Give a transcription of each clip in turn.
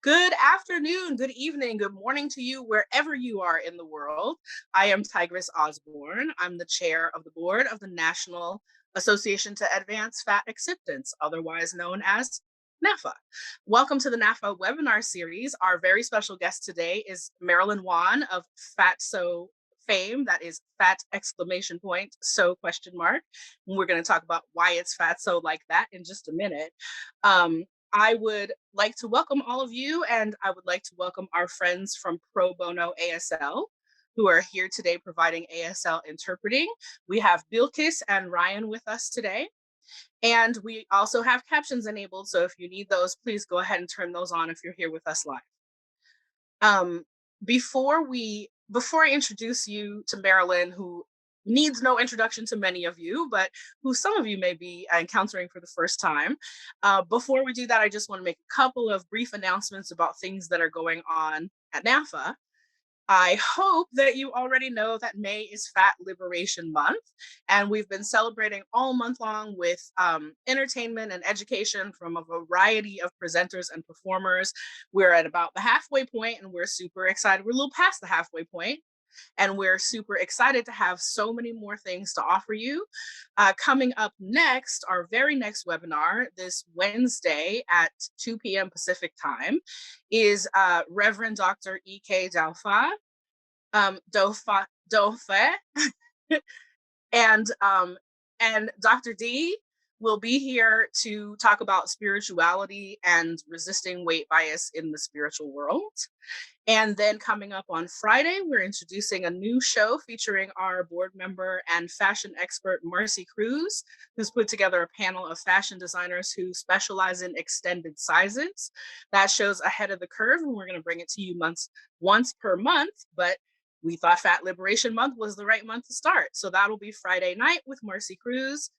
Good afternoon, good evening, good morning to you wherever you are in the world. I am Tigress Osborne. I'm the chair of the board of the National Association to Advance Fat Acceptance, otherwise known as NAAFA. Welcome to the NAAFA Webinar Series. Our very special guest today is Marilyn Wann of Fatso fame. That is fat exclamation point, so question mark. And we're going to talk about why it's fatso like that in just a minute. I would like to welcome all of you, and I would like to welcome our friends from Pro Bono ASL who are here today providing ASL interpreting. We have Bilkis and Ryan with us today, and we also have captions enabled, so if you need those, please go ahead and turn those on if you're here with us live. Before I introduce you to Marilyn, who needs no introduction to many of you, but who some of you may be encountering for the first time. Before we do that, I just want to make a couple of brief announcements about things that are going on at NAAFA. I hope that you already know that May is Fat Liberation Month, and we've been celebrating all month long with entertainment and education from a variety of presenters and performers. We're at about the halfway point, and we're super excited. We're a little past the halfway point, and we're super excited to have so many more things to offer you. Coming up next, our very next webinar this Wednesday at 2 p.m. Pacific time is Reverend Dr. E.K. Daupha, and Dr. D will be here to talk about spirituality and resisting weight bias in the spiritual world. And then coming up on Friday, we're introducing a new show featuring our board member and fashion expert, Marcy Cruz, who's put together a panel of fashion designers who specialize in extended sizes. That show's ahead of the curve, and we're going to bring it to you once per month, but we thought Fat Liberation Month was the right month to start. So that'll be Friday night with Marcy Cruz.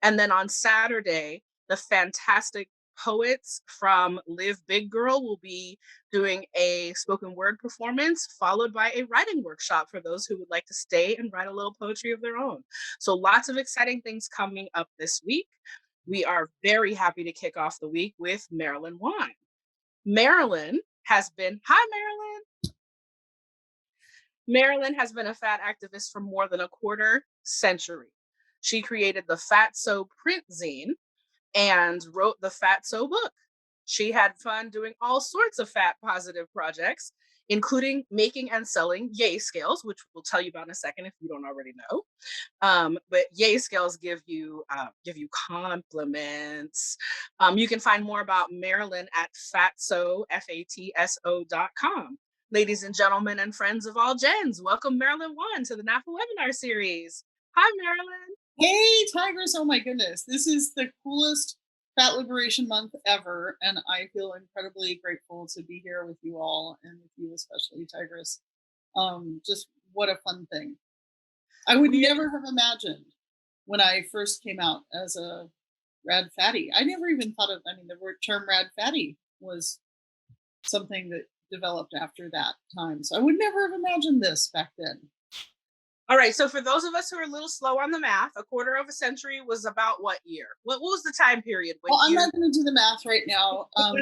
And then on Saturday, the fantastic poets from Live Big Girl will be doing a spoken word performance, followed by a writing workshop for those who would like to stay and write a little poetry of their own. So lots of exciting things coming up this week. We are very happy to kick off the week with Marilyn Wann. Marilyn has been a fat activist for more than a quarter century. She created the Fatso print zine and wrote the Fatso book. She had fun doing all sorts of fat positive projects, including making and selling yay scales, which we'll tell you about in a second if you don't already know. But yay scales give you compliments. You can find more about Marilyn at fatso.com. Ladies and gentlemen and friends of all gens, welcome Marilyn Wann to the NAAFA Webinar Series. Hi, Marilyn. Hey, Tigress. Oh my goodness. This is the coolest Fat Liberation Month ever. And I feel incredibly grateful to be here with you all, and with you especially, Tigress. Just what a fun thing. I would never have imagined when I first came out as a rad fatty. I never even thought of, the term rad fatty was something that developed after that time. So I would never have imagined this back then. All right, so for those of us who are a little slow on the math, a quarter of a century was about what year? What was the time period? Well, I'm not going to do the math right now, but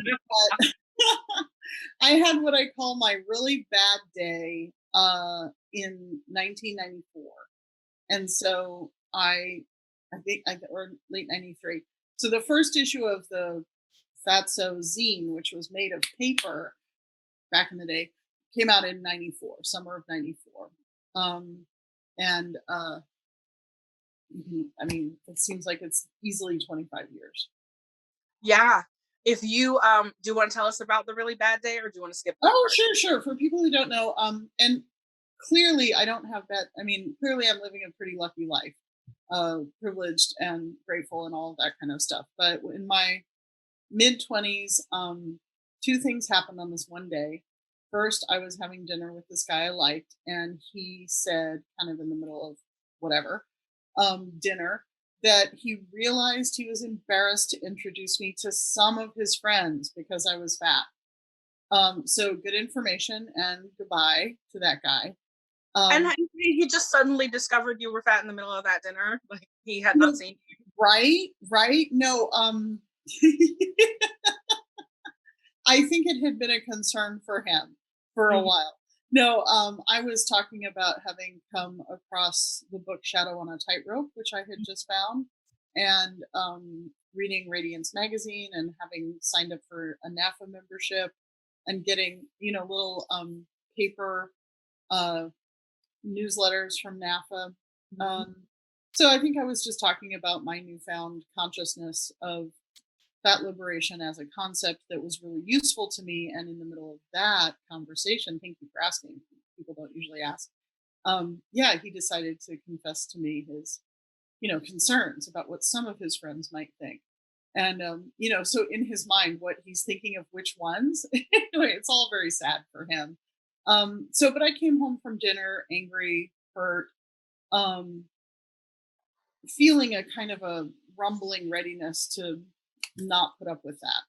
I had what I call my really bad day in 1994. And so I think, or late 93. So the first issue of the Fatso zine, which was made of paper back in the day, came out in 94, summer of 94. And it seems like it's easily 25 years. Yeah. If you do you want to tell us about the really bad day, or do you want to skip that? Oh, sure. For people who don't know, and clearly I don't have that. Clearly I'm living a pretty lucky life, privileged and grateful and all of that kind of stuff. But in my mid-20s, two things happened on this one day. First, I was having dinner with this guy I liked, and he said, kind of in the middle of whatever dinner, that he realized he was embarrassed to introduce me to some of his friends because I was fat. So good information, and goodbye to that guy. And he just suddenly discovered you were fat in the middle of that dinner? Like, he had not seen you? Right. No, I think it had been a concern for him for a Mhm. while. No, I was talking about having come across the book Shadow on a Tightrope, which I had just found, and reading Radiance magazine and having signed up for a NAAFA membership and getting, little paper uh, newsletters from NAAFA. Mhm. Um, so I think I was just talking about my newfound consciousness of fat liberation as a concept that was really useful to me. And in the middle of that conversation, thank you for asking. People don't usually ask. Yeah, he decided to confess to me his, concerns about what some of his friends might think. And so in his mind, what he's thinking of which ones, anyway, it's all very sad for him. But I came home from dinner angry, hurt, um, feeling a kind of a rumbling readiness to not put up with that.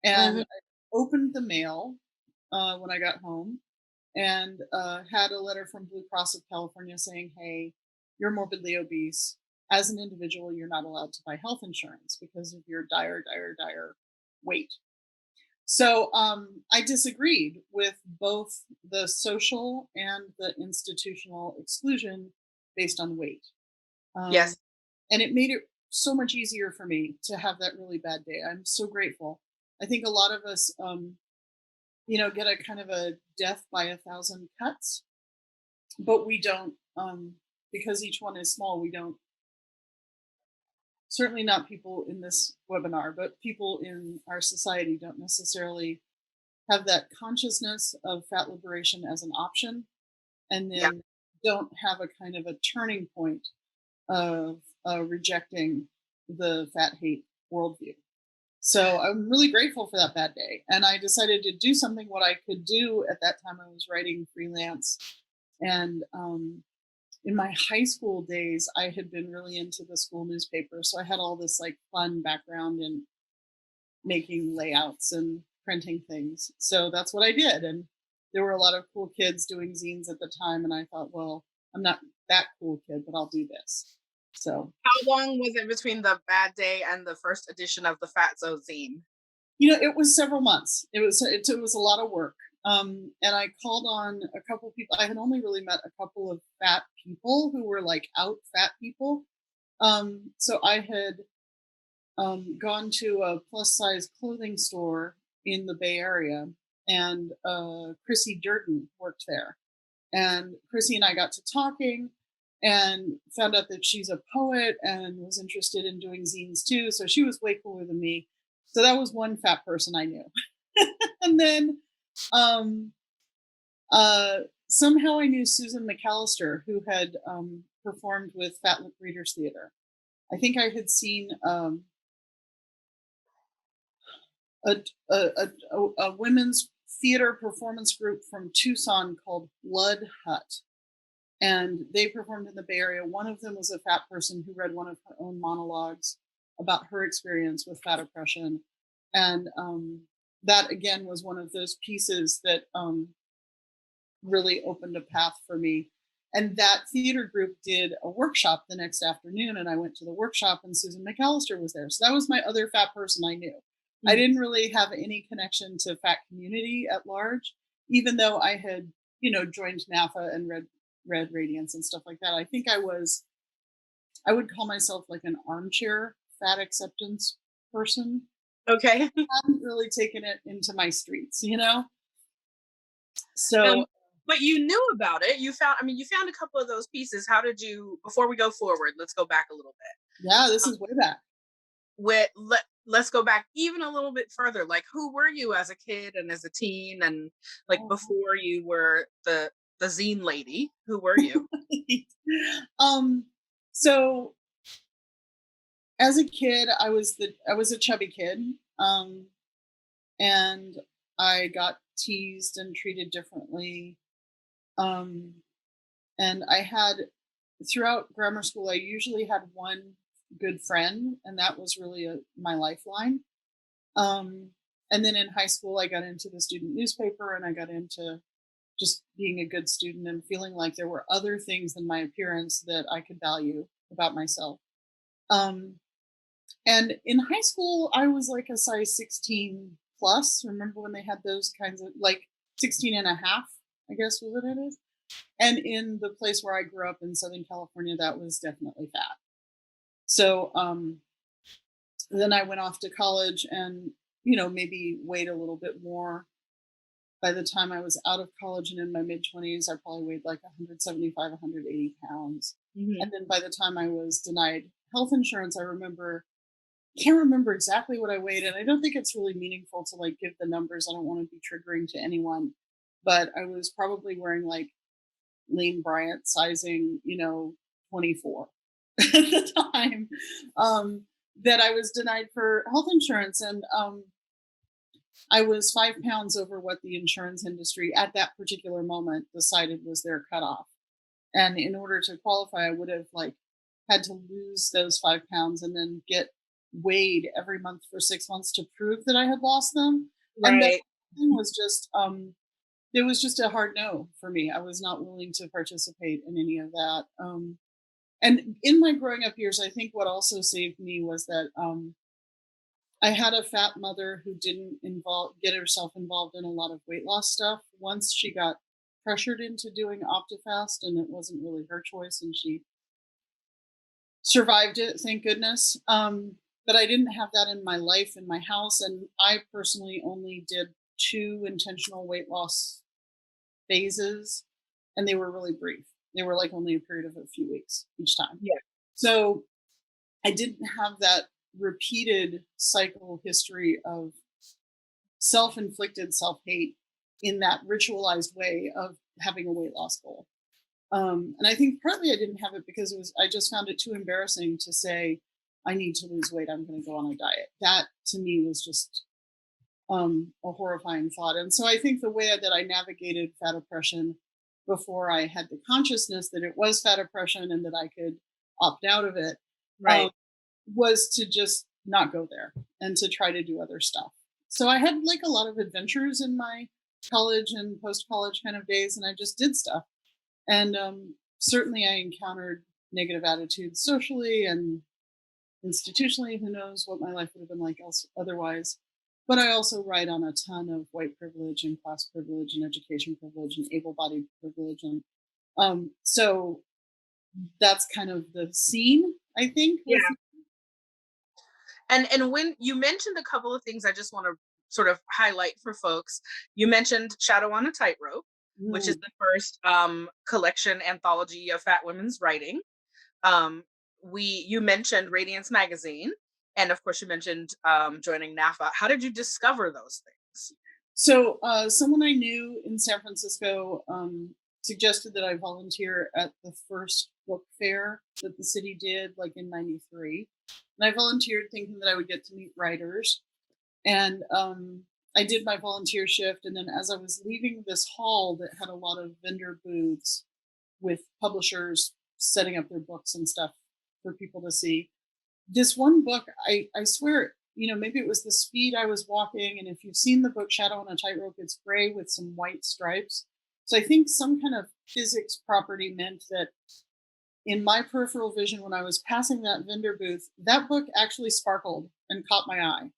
And Mhm. I opened the mail when I got home and had a letter from Blue Cross of California saying, hey, you're morbidly obese. As an individual, you're not allowed to buy health insurance because of your dire, dire, dire weight. So I disagreed with both the social and the institutional exclusion based on weight. Um, Yes. and it made it so much easier for me to have that really bad day. I'm so grateful. I think a lot of us, get a kind of a death by a thousand cuts, but we don't, because each one is small. We don't. Certainly not people in this webinar, but people in our society don't necessarily have that consciousness of fat liberation as an option, and Yeah. then don't have a kind of a turning point of rejecting the fat hate worldview. So I'm really grateful for that bad day. And I decided to do something what I could do at that time. I was writing freelance. And in my high school days, I had been really into the school newspaper. So I had all this like fun background in making layouts and printing things. So that's what I did. And there were a lot of cool kids doing zines at the time. And I thought, well, I'm not that cool kid, but I'll do this. So, How long was it between the bad day and the first edition of the Fatso zine? it was several months. It was a lot of work. And I called on a couple people. I had only really met a couple of fat people who were like out fat people. So I had gone to a plus size clothing store in the Bay Area, and Chrissy Durden worked there. And Chrissy and I got to talking and found out that she's a poet and was interested in doing zines too. So she was way cooler than me. So that was one fat person I knew. And then um, somehow I knew Susan McAllister, who had performed with Fat Lip Readers Theater. I think I had seen a, a women's theater performance group from Tucson called Blood Hut, and they performed in the Bay Area. One of them was a fat person who read one of her own monologues about her experience with fat oppression, and that again was one of those pieces that really opened a path for me. And that theater group did a workshop the next afternoon, and I went to the workshop, and Susan McAllister was there. So that was my other fat person I knew. I Mhm. didn't really have any connection to fat community at large, even though I had, joined NAAFA and read Radiance and stuff like that. I think I would call myself like an armchair fat acceptance person. Okay. I hadn't really taken it into my streets. Um, So but you knew about it. You found a couple of those pieces. How did you, before we go forward, let's go back a little bit. yeah, this is way back. Let's go back even a little bit further. Like, who were you as a kid and as a teen, and like before you were the zine lady? Who were you? um so as a kid I was a chubby kid, and I got teased and treated differently, um and I had throughout grammar school I usually had one good friend, and that was really my lifeline. um and then in high school I got into the student newspaper, and I got into just being a good student and feeling like there were other things than my appearance that I could value about myself. Um, and in high school, I was like a size 16 plus. Remember when they had those kinds of, like, 16 and a half, I guess was what it is. And in the place where I grew up in Southern California, that was definitely fat. So then I went off to college and, maybe weighed a little bit more. By the time I was out of college and in my mid 20s, I probably weighed like 175, 180 pounds. Mhm. And then by the time I was denied health insurance, can't remember exactly what I weighed. And I don't think it's really meaningful to like give the numbers. I don't want to be triggering to anyone. But I was probably wearing like Lane Bryant sizing, 24 at the time, that I was denied for health insurance. And I was 5 pounds over what the insurance industry at that particular moment decided was their cutoff. And in order to qualify, I would have like had to lose those 5 pounds and then get weighed every month for 6 months to prove that I had lost them. And that Right. thing was just it was just a hard no for me. I was not willing to participate in any of that. And in my growing up years, I think what also saved me was that I had a fat mother who didn't get herself involved in a lot of weight loss stuff. Once she got pressured into doing Optifast, and it wasn't really her choice, and she survived it, thank goodness. But I didn't have that in my life, in my house, and I personally only did 2 intentional weight loss phases, and they were really brief. They were like only a period of a few weeks each time. Yeah. So I didn't have that repeated cycle history of self-inflicted self-hate in that ritualized way of having a weight loss goal. And I think partly I didn't have it because I just found it too embarrassing to say, I need to lose weight, I'm going to go on a diet. That to me was just a horrifying thought. And so I think the way that I navigated fat oppression before I had the consciousness that it was fat oppression and that I could opt out of it, um, Right. was to just not go there and to try to do other stuff. So I had like a lot of adventures in my college and post college kind of days, and I just did stuff. And certainly I encountered negative attitudes socially and institutionally. Who knows what my life would have been like else otherwise. But I also ride on a ton of white privilege and class privilege and education privilege and able-bodied privilege. And so that's kind of the scene, I think, Yeah. with. And when you mentioned a couple of things, I just want to sort of highlight for folks. You mentioned Shadow on a Tightrope, which is Mm, the first collection anthology of fat women's writing. Um, you mentioned Radiance Magazine, and of course, you mentioned joining NAAFA. How did you discover those things? So someone I knew in San Francisco suggested that I volunteer at the first book fair that the city did, like in '93. And I volunteered thinking that I would get to meet writers. And I did my volunteer shift. And then as I was leaving this hall that had a lot of vendor booths with publishers setting up their books and stuff for people to see, this one book, I swear, maybe it was the speed I was walking. And if you've seen the book Shadow on a Tightrope, it's gray with some white stripes. So I think some kind of physics property meant that in my peripheral vision, when I was passing that vendor booth, that book actually sparkled and caught my eye.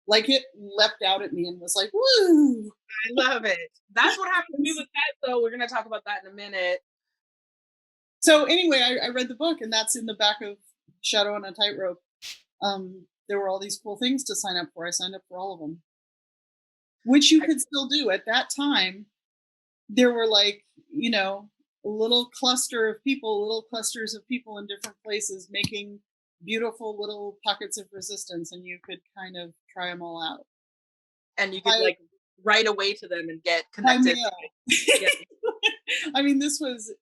Like it leapt out at me and was like, woo. I love it. That's what happened to me with that, though. We're going to talk about that in a minute. So anyway, I read the book, and that's in the back of Shadow on a Tightrope. There were all these cool things to sign up for. I signed up for all of them, which you I, could still do at that time. There were like, a little little clusters of people in different places making beautiful little pockets of resistance, and you could kind of try them all out. and you could I, like write away to them and get I connected. mail. Yeah. I mean, this was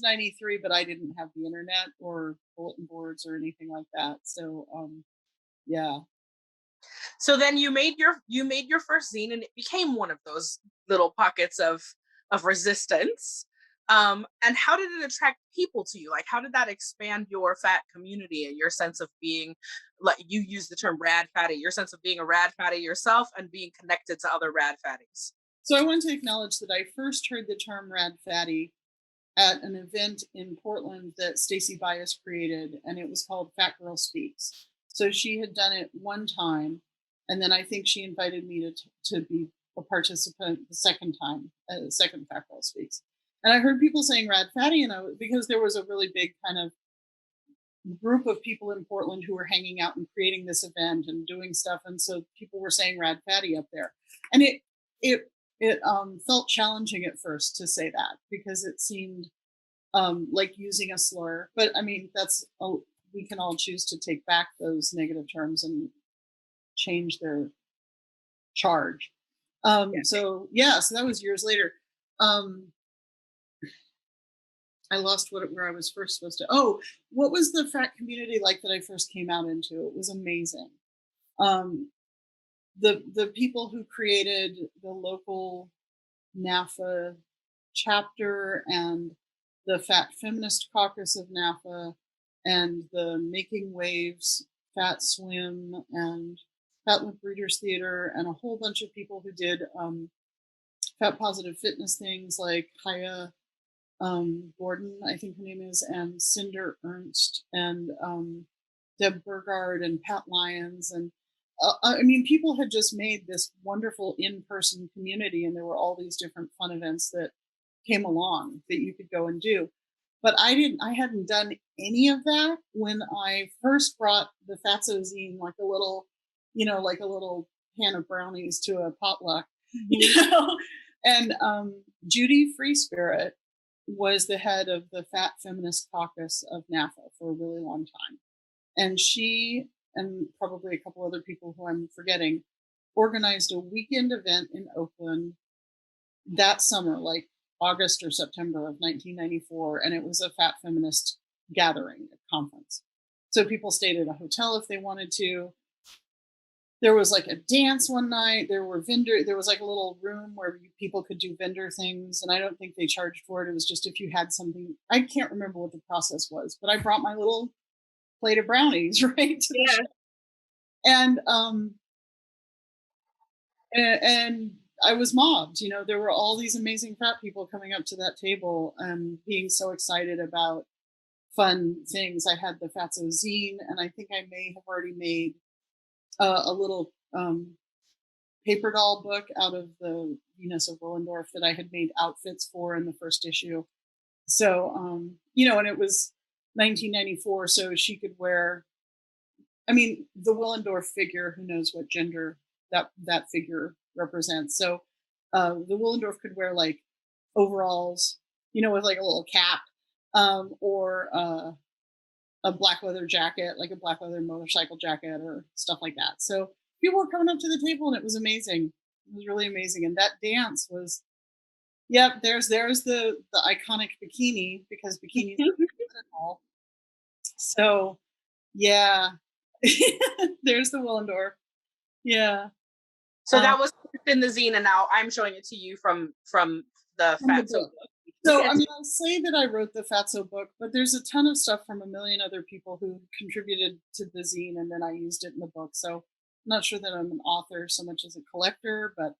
'93, but I didn't have the internet or bulletin boards or anything like that. So yeah. So then you made your first zine, and it became one of those little pockets of resistance. And how did it attract people to you? Like, how did that expand your fat community and your sense of being, like you use the term rad fatty, your sense of being a rad fatty yourself and being connected to other rad fatties? So I want to acknowledge that I first heard the term rad fatty at an event in Portland that Stacey Bias created, and it was called Fat Girl Speaks. So she had done it one time, And then I think she invited me to be a participant the second time, second Fat Girl Speaks. And I heard people saying Rad Fatty, and because there was a really big kind of group of people in Portland who were hanging out and creating this event and doing stuff, and so people were saying Rad Fatty up there, and it felt challenging at first to say that because it seemed like using a slur. But I mean, we can all choose to take back those negative terms and change their charge. So that was years later. I lost where I was first supposed to. Oh, what was the fat community like that I first came out into? It was amazing. The people who created the local NAAFA chapter and the Fat Feminist Caucus of NAAFA and the Making Waves Fat Swim and Fat Lip Readers Theater and a whole bunch of people who did fat positive fitness things like Kaya Gordon, I think her name is, and Cinder Ernst and Deb Burgard and Pat Lyons. And I mean, people had just made this wonderful in-person community, and there were all these different fun events that came along that you could go and do. But I hadn't done any of that when I first brought the Fatso zine, like a little pan of brownies to a potluck, And Judy Free Spirit was the head of the Fat Feminist Caucus of NAAFA for a really long time. And she, and probably a couple other people who I'm forgetting, organized a weekend event in Oakland that summer, like August or September of 1994. And it was a fat feminist gathering, a conference. So people stayed at a hotel if they wanted to. There was like a dance one night. There was like a little room where people could do vendor things. And I don't think they charged for it. It was just if you had something. I can't remember what the process was, but I brought my little plate of brownies, right? Yeah. And I was mobbed. There were all these amazing fat people coming up to that table and being so excited about fun things. I had the Fatso zine, and I think I may have already made a little paper doll book out of the Venus of Willendorf that I had made outfits for in the first issue. So, and it was 1994, so she could wear, the Willendorf figure, who knows what gender that figure represents. So the Willendorf could wear like overalls, with like a little cap, or a black leather jacket, like a black leather motorcycle jacket or stuff like that. So people were coming up to the table, and it was amazing. It was really amazing. And that dance was, there's the iconic bikini, because bikinis are political. So yeah, there's the Willendorf. Yeah. So that was in the zine, and now I'm showing it to you from the Fatso book. So, I'll say that I wrote the Fatso book, but there's a ton of stuff from a million other people who contributed to the zine, and then I used it in the book. So I'm not sure that I'm an author so much as a collector, but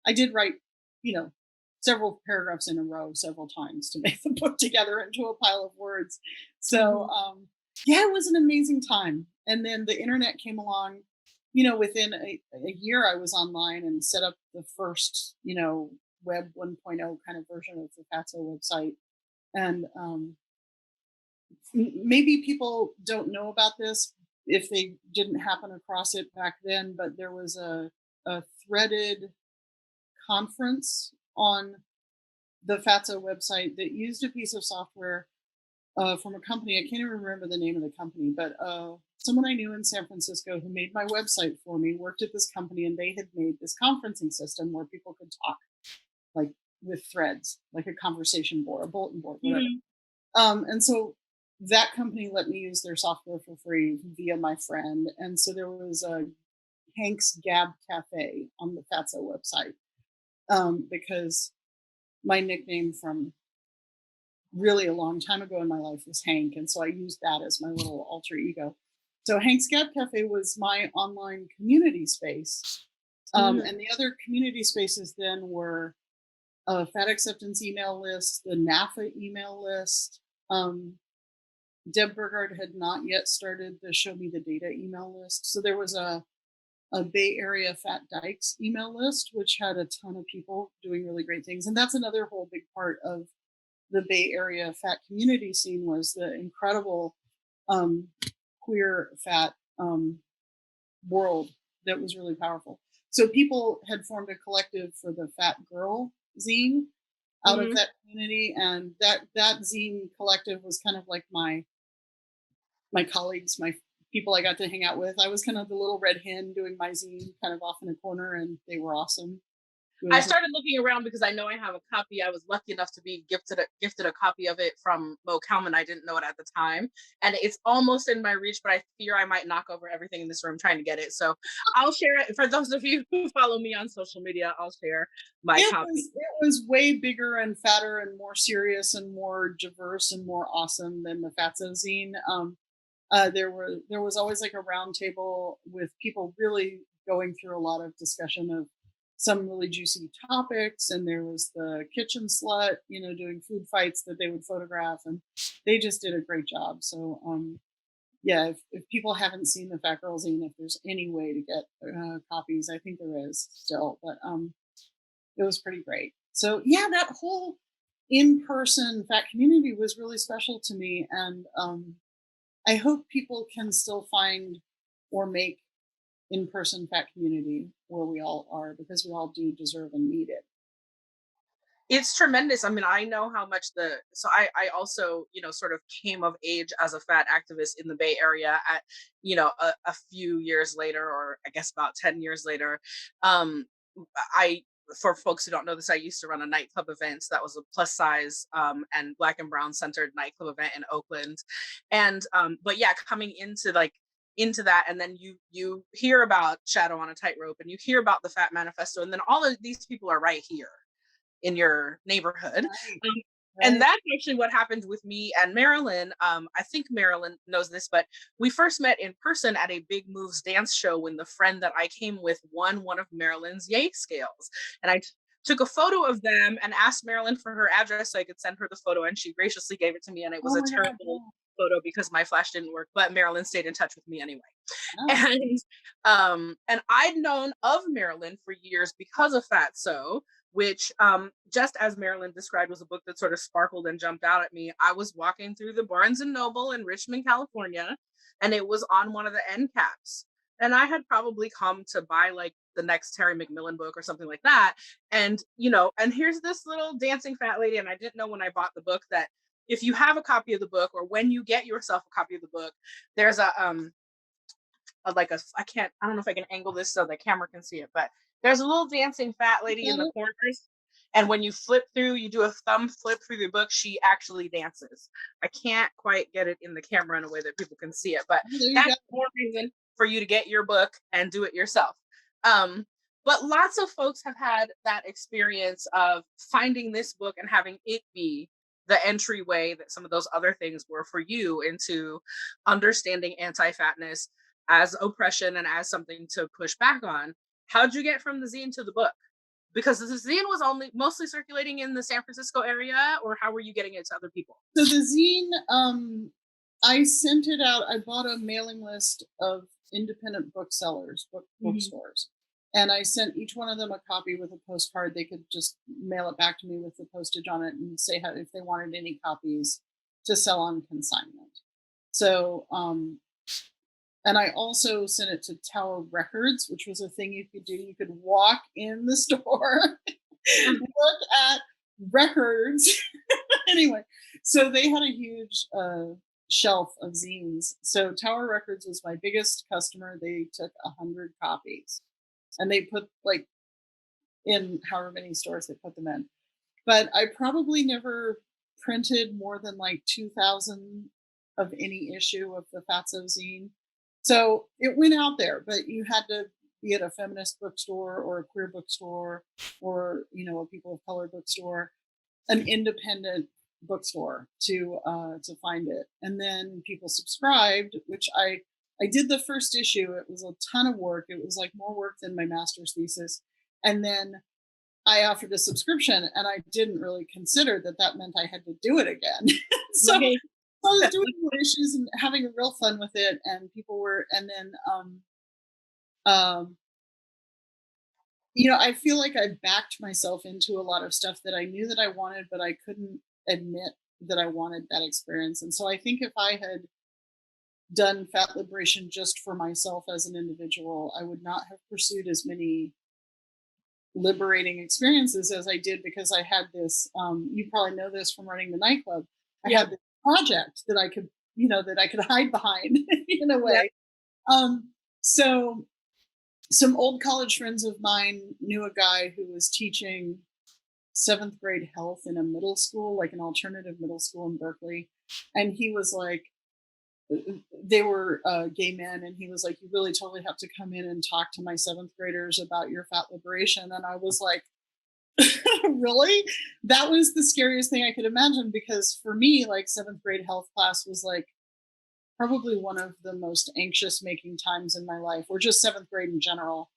I did write, several paragraphs in a row several times to make the book together into a pile of words. So, it was an amazing time. And then the internet came along. Within a year, I was online and set up the first, Web 1.0 kind of version of the Fatso website. And maybe people don't know about this if they didn't happen across it back then, but there was a threaded conference on the Fatso website that used a piece of software from a company. I can't even remember the name of the company, but someone I knew in San Francisco who made my website for me worked at this company, and they had made this conferencing system where people could talk, like with threads, like a conversation board, a bulletin board, whatever. And so that company let me use their software for free via my friend. And so there was a Hank's Gab Cafe on the Fatso website, because my nickname from really a long time ago in my life was Hank. And so I used that as my little alter ego. So Hank's Gab Cafe was my online community space. And the other community spaces then were a Fat Acceptance email list, the NAAFA email list. Deb Burgard had not yet started the Show Me the Data email list. So there was a a Bay Area Fat Dykes email list, which had a ton of people doing really great things. And that's another whole big part of the Bay Area fat community scene, was the incredible um, queer fat world that was really powerful. So people had formed a collective for the Fat Girl zine out of Mhm. that community, and that zine collective was kind of like my colleagues, my people I got to hang out with. I was kind of the little red hen doing my zine kind of off in a corner, and they were awesome. It I was started looking around because I know I have a copy. I was lucky enough to be gifted a copy of it from Mo Kalman. I didn't know it at the time, and it's almost in my reach, but I fear I might knock over everything in this room trying to get it. So I'll share it for those of you who follow me on social media. I'll share my copy. it was way bigger and fatter and more serious and more diverse and more awesome than the Fatso zine. There was always like a round table with people really going through a lot of discussion of some really juicy topics, and there was the kitchen slut, doing food fights that they would photograph, and they just did a great job. So yeah, if people haven't seen the Fat Girl zine, if there's any way to get copies, I think there is still, but it was pretty great. So yeah, that whole in-person fat community was really special to me, and I hope people can still find or make in-person fat community where we all are, because we all do deserve and need it. It's tremendous. I mean, I know how much I also, sort of came of age as a fat activist in the Bay Area at, a few years later, or I guess about 10 years later. Um, I, for folks who don't know this, I used to run a nightclub event that was a plus size and black and brown centered nightclub event in Oakland. And, but yeah, coming into into that, and then you hear about Shadow on a Tightrope, and you hear about the Fat Manifesto, and then all of these people are right here in your neighborhood. Right, And right. that's actually what happened with me and Marilyn. I think Marilyn knows this, but we first met in person at a Big Moves dance show when the friend that I came with won one of Marilyn's yay scales. And took a photo of them and asked Marilyn for her address so I could send her the photo, and she graciously gave it to me. And it was Oh a my God, terrible yeah. photo because my flash didn't work, but Marilyn stayed in touch with me anyway. Oh, And I'd known of Marilyn for years because of Fatso, which, just as Marilyn described, was a book that sort of sparkled and jumped out at me. I was walking through the Barnes and Noble in Richmond, California, and it was on one of the end caps. And I had probably come to buy like the next Terry McMillan book or something like that. And, and here's this little dancing fat lady. And I didn't know when I bought the book that if you have a copy of the book, or when you get yourself a copy of the book, there's like I don't know if I can angle this so the camera can see it, but there's a little dancing fat lady in got the it. corners. And when you flip through, you do a thumb flip through the book, she actually dances. I can't quite get it in the camera in a way that people can see it, but Oh, there you go. that's more reason for you to get your book and do it yourself. Um, but lots of folks have had that experience of finding this book and having it be the entryway that some of those other things were for you into understanding anti-fatness as oppression and as something to push back on. How'd you get from the zine to the book? Because the zine was only mostly circulating in the San Francisco area, or how were you getting it to other people? So the zine, I sent it out. I bought a mailing list of independent booksellers, Mhm. bookstores, and I sent each one of them a copy with a postcard. They could just mail it back to me with the postage on it and say how, if they wanted any copies to sell on consignment. So, and I also sent it to Tower Records, which was a thing you could do. You could walk in the store, look at records. Anyway, so they had a huge shelf of zines. So Tower Records was my biggest customer. They took 100 copies, and they put like in however many stores they put them in. But I probably never printed more than like 2,000 of any issue of the Fatso zine. So it went out there, but you had to be at a feminist bookstore or a queer bookstore, or a people of color bookstore, an independent bookstore to find it. And then people subscribed, which I did the first issue. It was a ton of work. It was like more work than my master's thesis. And then I offered a subscription, and I didn't really consider that that meant I had to do it again. So Right. I was doing more issues and having real fun with it, and people were, and then Um, I feel like I backed myself into a lot of stuff that I knew that I wanted, but I couldn't admit that I wanted that experience. And so I think if I had done fat liberation just for myself as an individual, I would not have pursued as many liberating experiences as I did, because I had this, you probably know this from running the nightclub. I Yeah. had this project that I could, that I could hide behind in a Yeah. way. So some old college friends of mine knew a guy who was teaching seventh grade health in a middle school, like an alternative middle school in Berkeley. And he was like, they were gay men, and he was like, you really totally have to come in and talk to my seventh graders about your fat liberation. And I was like, really? That was the scariest thing I could imagine, because for me, like, seventh grade health class was like probably one of the most anxious making times in my life, or just seventh grade in general.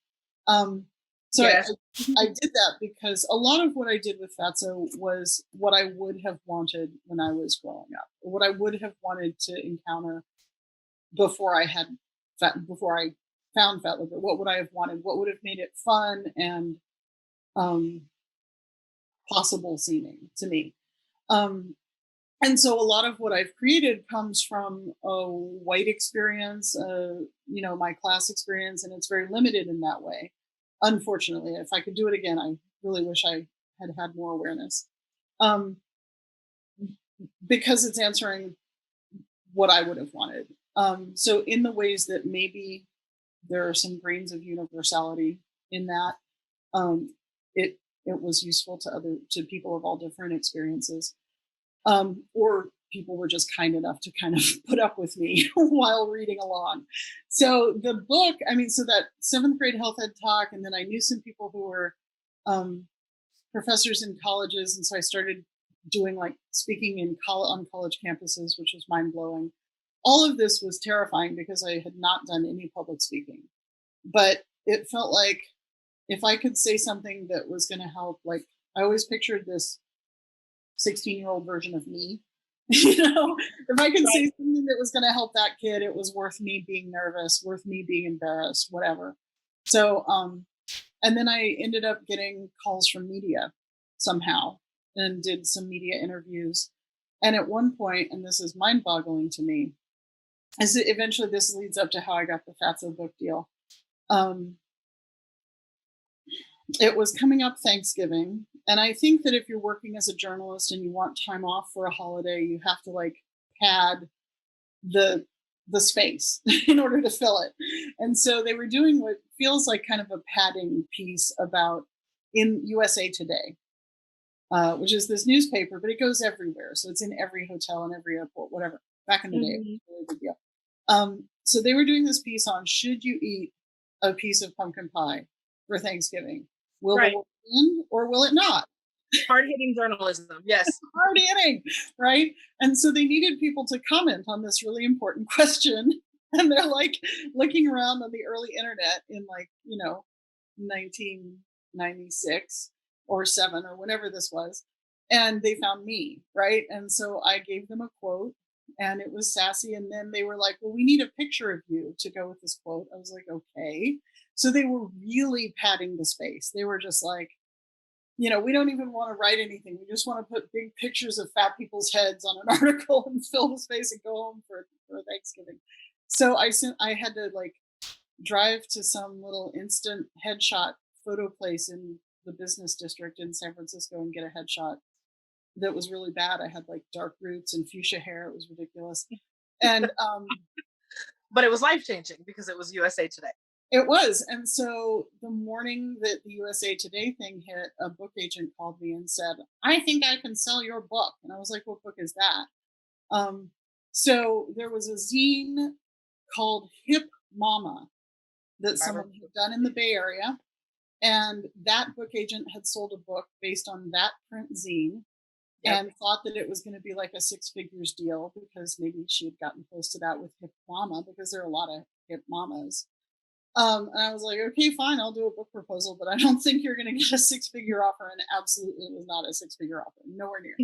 Um, so Yes. I did that because a lot of what I did with Fatso was what I would have wanted when I was growing up, or what I would have wanted to encounter before I had before I found Fat Liver. What would I have wanted? What would have made it fun and um, possible seeming to me? Um, and so a lot of what I've created comes from a white experience, my class experience, and it's very limited in that way. Unfortunately, if I could do it again, I really wish I had had more awareness, um, because it's answering what I would have wanted. So in the ways that maybe there are some grains of universality in that, um, it it was useful to people of all different experiences, or people were just kind enough to kind of put up with me while reading along. So the book, I mean, so that seventh grade health ed talk, and then I knew some people who were um, professors in colleges, and so I started doing like speaking on college campuses, which was mind blowing. All of this was terrifying because I had not done any public speaking, but it felt like if I could say something that was going to help, like I always pictured this 16-year-old version of me. If I could Right. say something that was going to help that kid, it was worth me being nervous, worth me being embarrassed, whatever. So, and then I ended up getting calls from media somehow, and did some media interviews. And at one point, and this is mind boggling to me, is that eventually this leads up to how I got the Fatso book deal. Um, it was coming up Thanksgiving. And I think that if you're working as a journalist and you want time off for a holiday, you have to like pad the space in order to fill it. And so they were doing what feels like kind of a padding piece about in USA Today, which is this newspaper, but it goes everywhere. So it's in every hotel and every airport, whatever. Back in the day, it was a really big deal. So they were doing this piece on, should you eat a piece of pumpkin pie for Thanksgiving? Will the Right. war end or will it not? Hard hitting journalism. Yes. Hard hitting, right? And so they needed people to comment on this really important question. And they're like looking around on the early internet in 1996 or 7 or whenever this was. And they found me, right? And so I gave them a quote, and it was sassy. And then they were like, well, we need a picture of you to go with this quote. I was like, okay. So they were really padding the space. They were just like, we don't even want to write anything. We just want to put big pictures of fat people's heads on an article and fill the space and go home for Thanksgiving. So I had to like drive to some little instant headshot photo place in the business district in San Francisco and get a headshot that was really bad. I had like dark roots and fuchsia hair. It was ridiculous. And But it was life changing because it was USA Today. it was. And so the morning that the USA Today thing hit, a book agent called me and said, I think I can sell your book. And I was like, what book is that? So there was a zine called Hip Mama that someone had done in the Bay Area. And that book agent had sold a book based on that print zine. Yep. And thought that it was going to be like a 6 figures deal because maybe she had gotten close to that with Hip Mama, because there are a lot of hip mamas. And I was like, okay, fine, I'll do a book proposal, but I don't think you're going to get a 6-figure offer. And absolutely, it was not a 6-figure offer. Nowhere near,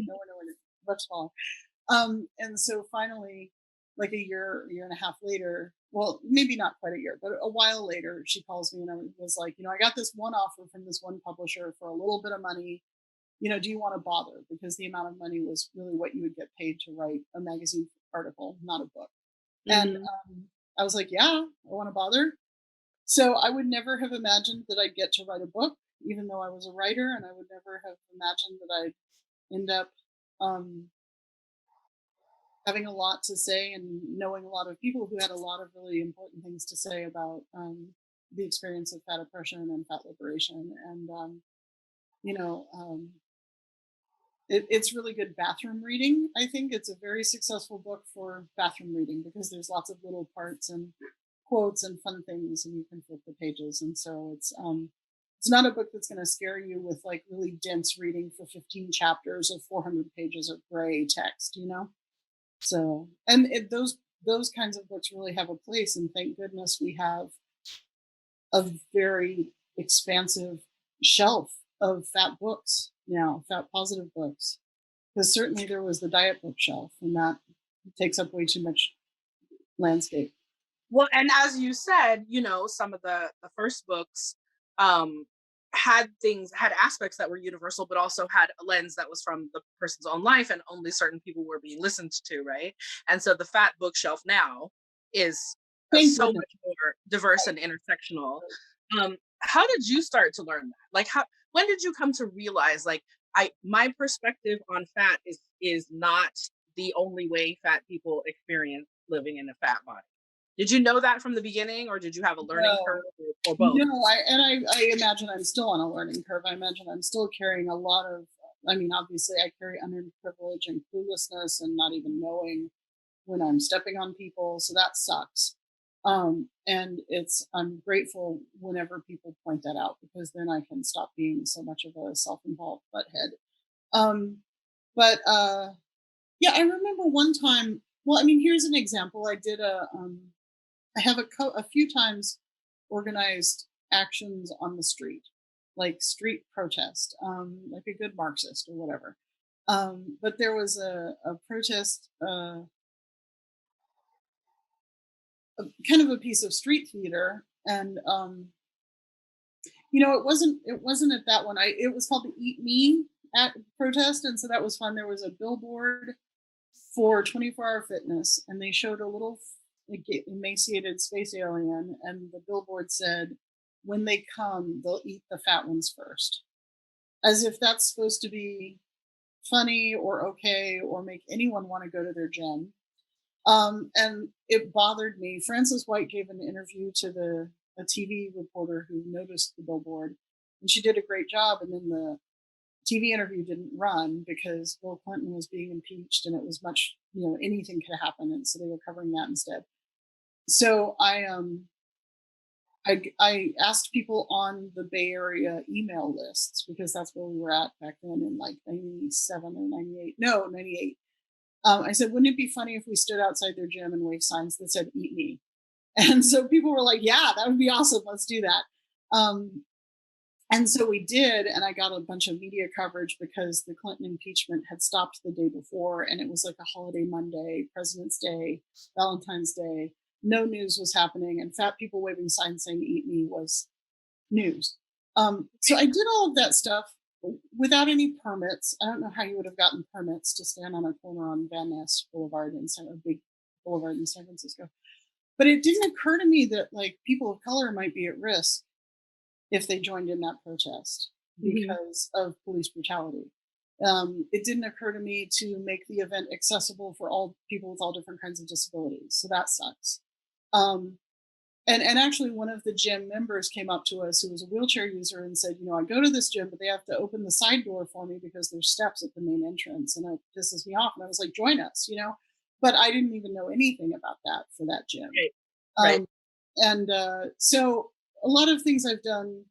much smaller. And so finally, like a year and a half later, well, maybe not quite a year, but a while later, she calls me and I was like, I got this one offer from this one publisher for a little bit of money. Do you want to bother? Because the amount of money was really what you would get paid to write a magazine article, not a book. And Mhm. I was like, yeah, I want to bother. So I would never have imagined that I'd get to write a book, even though I was a writer, and I would never have imagined that I'd end up um, having a lot to say and knowing a lot of people who had a lot of really important things to say about the experience of fat oppression and fat liberation. And you know, um, it's really good bathroom reading. I think it's a very successful book for bathroom reading because there's lots of little parts and quotes and fun things, and you can flip the pages. And so it's not a book that's going to scare you with like really dense reading for 15 chapters of 400 pages of gray text. So, and those kinds of books really have a place, and thank goodness we have a very expansive shelf of fat books now, fat positive books. Because certainly there was the diet bookshelf, and that takes up way too much landscape. Well, and as you said, some of the first books um had aspects that were universal, but also had a lens that was from the person's own life, and only certain people were being listened to, right? And so the fat bookshelf now is Thank so goodness. much more diverse and intersectional. How did you start to learn that? Like, how when did you come to realize, like, I my perspective on fat is not the only way fat people experience living in a fat body? Did you know that from the beginning, or did you have a learning curve, No, or both? no, I imagine I'm still on a learning curve. I imagine I'm still carrying a lot of. I mean, obviously, I carry underprivilege and cluelessness, and not even knowing when I'm stepping on people. So that sucks. And I'm grateful whenever people point that out because then I can stop being so much of a self-involved butthead. Um, but yeah, I remember one time. Well, I mean, here's an example. I have a few times organized actions on the street, like street protest, like a good Marxist or whatever. But there was a protest, kind of a piece of street theater, and it wasn't at that one. It was called the Eat Me at protest, and so that was fun. There was a billboard for 24-hour fitness, and they showed a little emaciated space alien, and the billboard said, "When they come, they'll eat the fat ones first," as if that's supposed to be funny or okay or make anyone want to go to their gym. And it bothered me. Frances White gave an interview to a TV reporter who noticed the billboard, and she did a great job. And then the TV interview didn't run because Bill Clinton was being impeached, and it was much, anything could happen, and so they were covering that instead. So I asked people on the Bay Area email lists because that's where we were at back then in like 97 or 98. No, 98. I said, wouldn't it be funny if we stood outside their gym and waved signs that said "Eat me"? And so people were like, "Yeah, that would be awesome. Let's do that." And so we did, and I got a bunch of media coverage because the Clinton impeachment had stopped the day before, and it was like a holiday Monday, President's Day, Valentine's Day. No news was happening, and fat people waving signs saying "Eat me" was news. So I did all of that stuff without any permits. I don't know how you would have gotten permits to stand on a corner on Van Ness Boulevard a big boulevard in San Francisco. But it didn't occur to me that like people of color might be at risk if they joined in that protest Mhm. because of police brutality. It didn't occur to me to make the event accessible for all people with all different kinds of disabilities. So that sucks. Um, and actually, one of the gym members came up to us who was a wheelchair user and said, I go to this gym, but they have to open the side door for me because there's steps at the main entrance, and it pisses me off. And I was like, join us. But I didn't even know anything about that for that gym. Right. Right. Um, and so a lot of things I've done,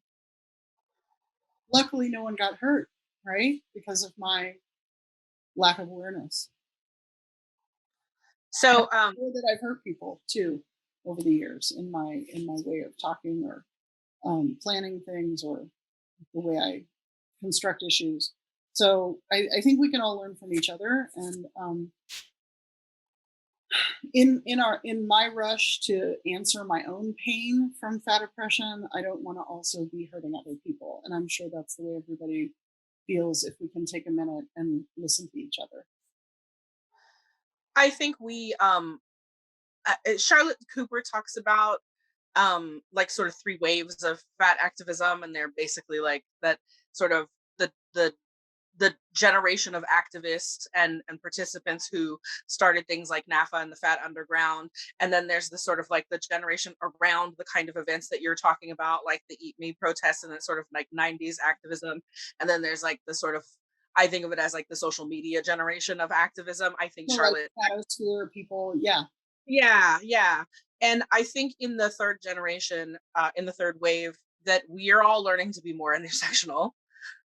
luckily, no one got hurt, right? Because of my lack of awareness. And So, I'm sure that I've hurt people too over the years in my way of talking or planning things or the way I construct issues. So I think we can all learn from each other. And In my rush to answer my own pain from fat oppression, I don't want to also be hurting other people, and I'm sure that's the way everybody feels if we can take a minute and listen to each other. I think Charlotte Cooper talks about like sort of three waves of fat activism, and they're basically like that sort of the the the generation of activists and participants who started things like NAAFA and the Fat Underground. And then there's the sort of like the generation around the kind of events that you're talking about, like the Eat Me protests and that sort of like 90s activism. And then there's like the sort of, I think of it as like the social media generation of activism. I think So like Charlotte, fatosphere people, yeah. yeah, yeah. And I think in the third generation, in the third wave, that we are all learning to be more intersectional,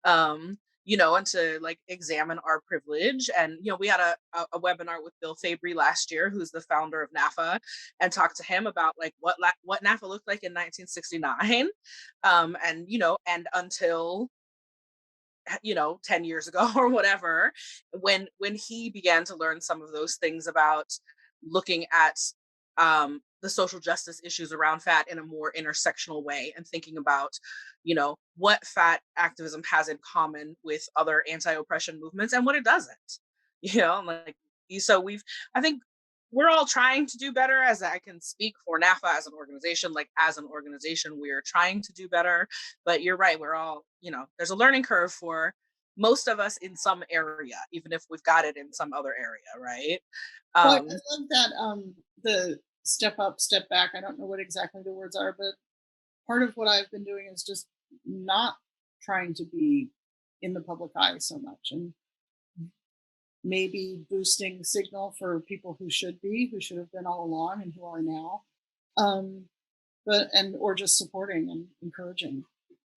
um, and to like examine our privilege. And, we had a webinar with Bill Fabry last year, who's the founder of NAAFA, and talked to him about like what NAAFA looked like in 1969. And until 10 years ago or whatever, when he began to learn some of those things about looking at the social justice issues around fat in a more intersectional way, and thinking about what fat activism has in common with other anti-oppression movements and what it doesn't. Like, so I think we're all trying to do better. As I can speak for NAAFA as an organization, like as an organization, we're trying to do better. But you're right, we're all, there's a learning curve for most of us in some area, even if we've got it in some other area, right? Well, I um love that the step up, step back. I don't know what exactly the words are, but part of what I've been doing is just not trying to be in the public eye so much, and maybe boosting signal for people who should be, who should have been all along and who are now. Um, or just supporting and encouraging,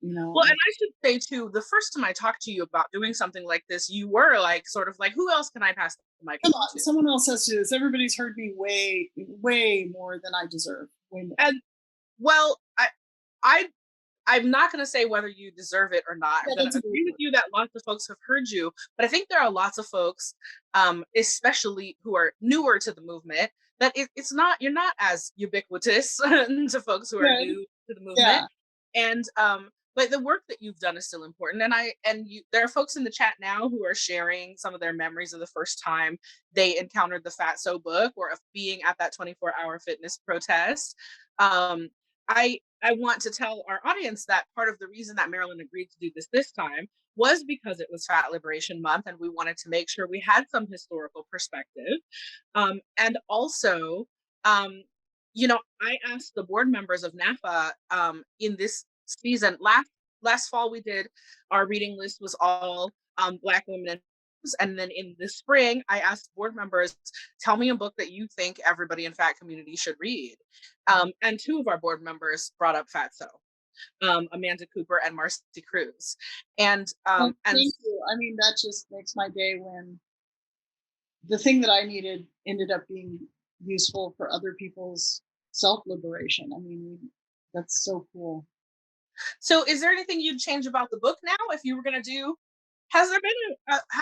well, and and I should say too, the first time I talked to you about doing something like this, you were like sort of like, who else can I pass the mic come along on, to? someone else has to do this. Everybody's heard me way, way more than I deserve. Way more. And well, I I'm not going to say whether you deserve it or not. I'm Yeah, going to that's a good agree with word. you that lots of folks have heard you, but I think there are lots of folks, especially who are newer to the movement, that it's not, you're not as ubiquitous to folks who are Good. new to the movement. Yeah. And but the work that you've done is still important. There are folks in the chat now who are sharing some of their memories of the first time they encountered the Fatso book, or of being at that 24-hour fitness protest. Um, I want to tell our audience that part of the reason that Marilyn agreed to do this time was because it was Fat Liberation Month, and we wanted to make sure we had some historical perspective. And also, I asked the board members of NAAFA in this season. Last fall, we did our reading list was all Black women and news. And then in the spring, I asked board members, tell me a book that you think everybody in fat community should read. And two of our board members brought up Fatso, Amanda Cooper and Marcy Cruz. And Well, and thank you. I mean, that just makes my day when the thing that I needed ended up being useful for other people's self liberation. I mean, that's so cool. so, is there anything you'd change about the book now if you were going to do? Have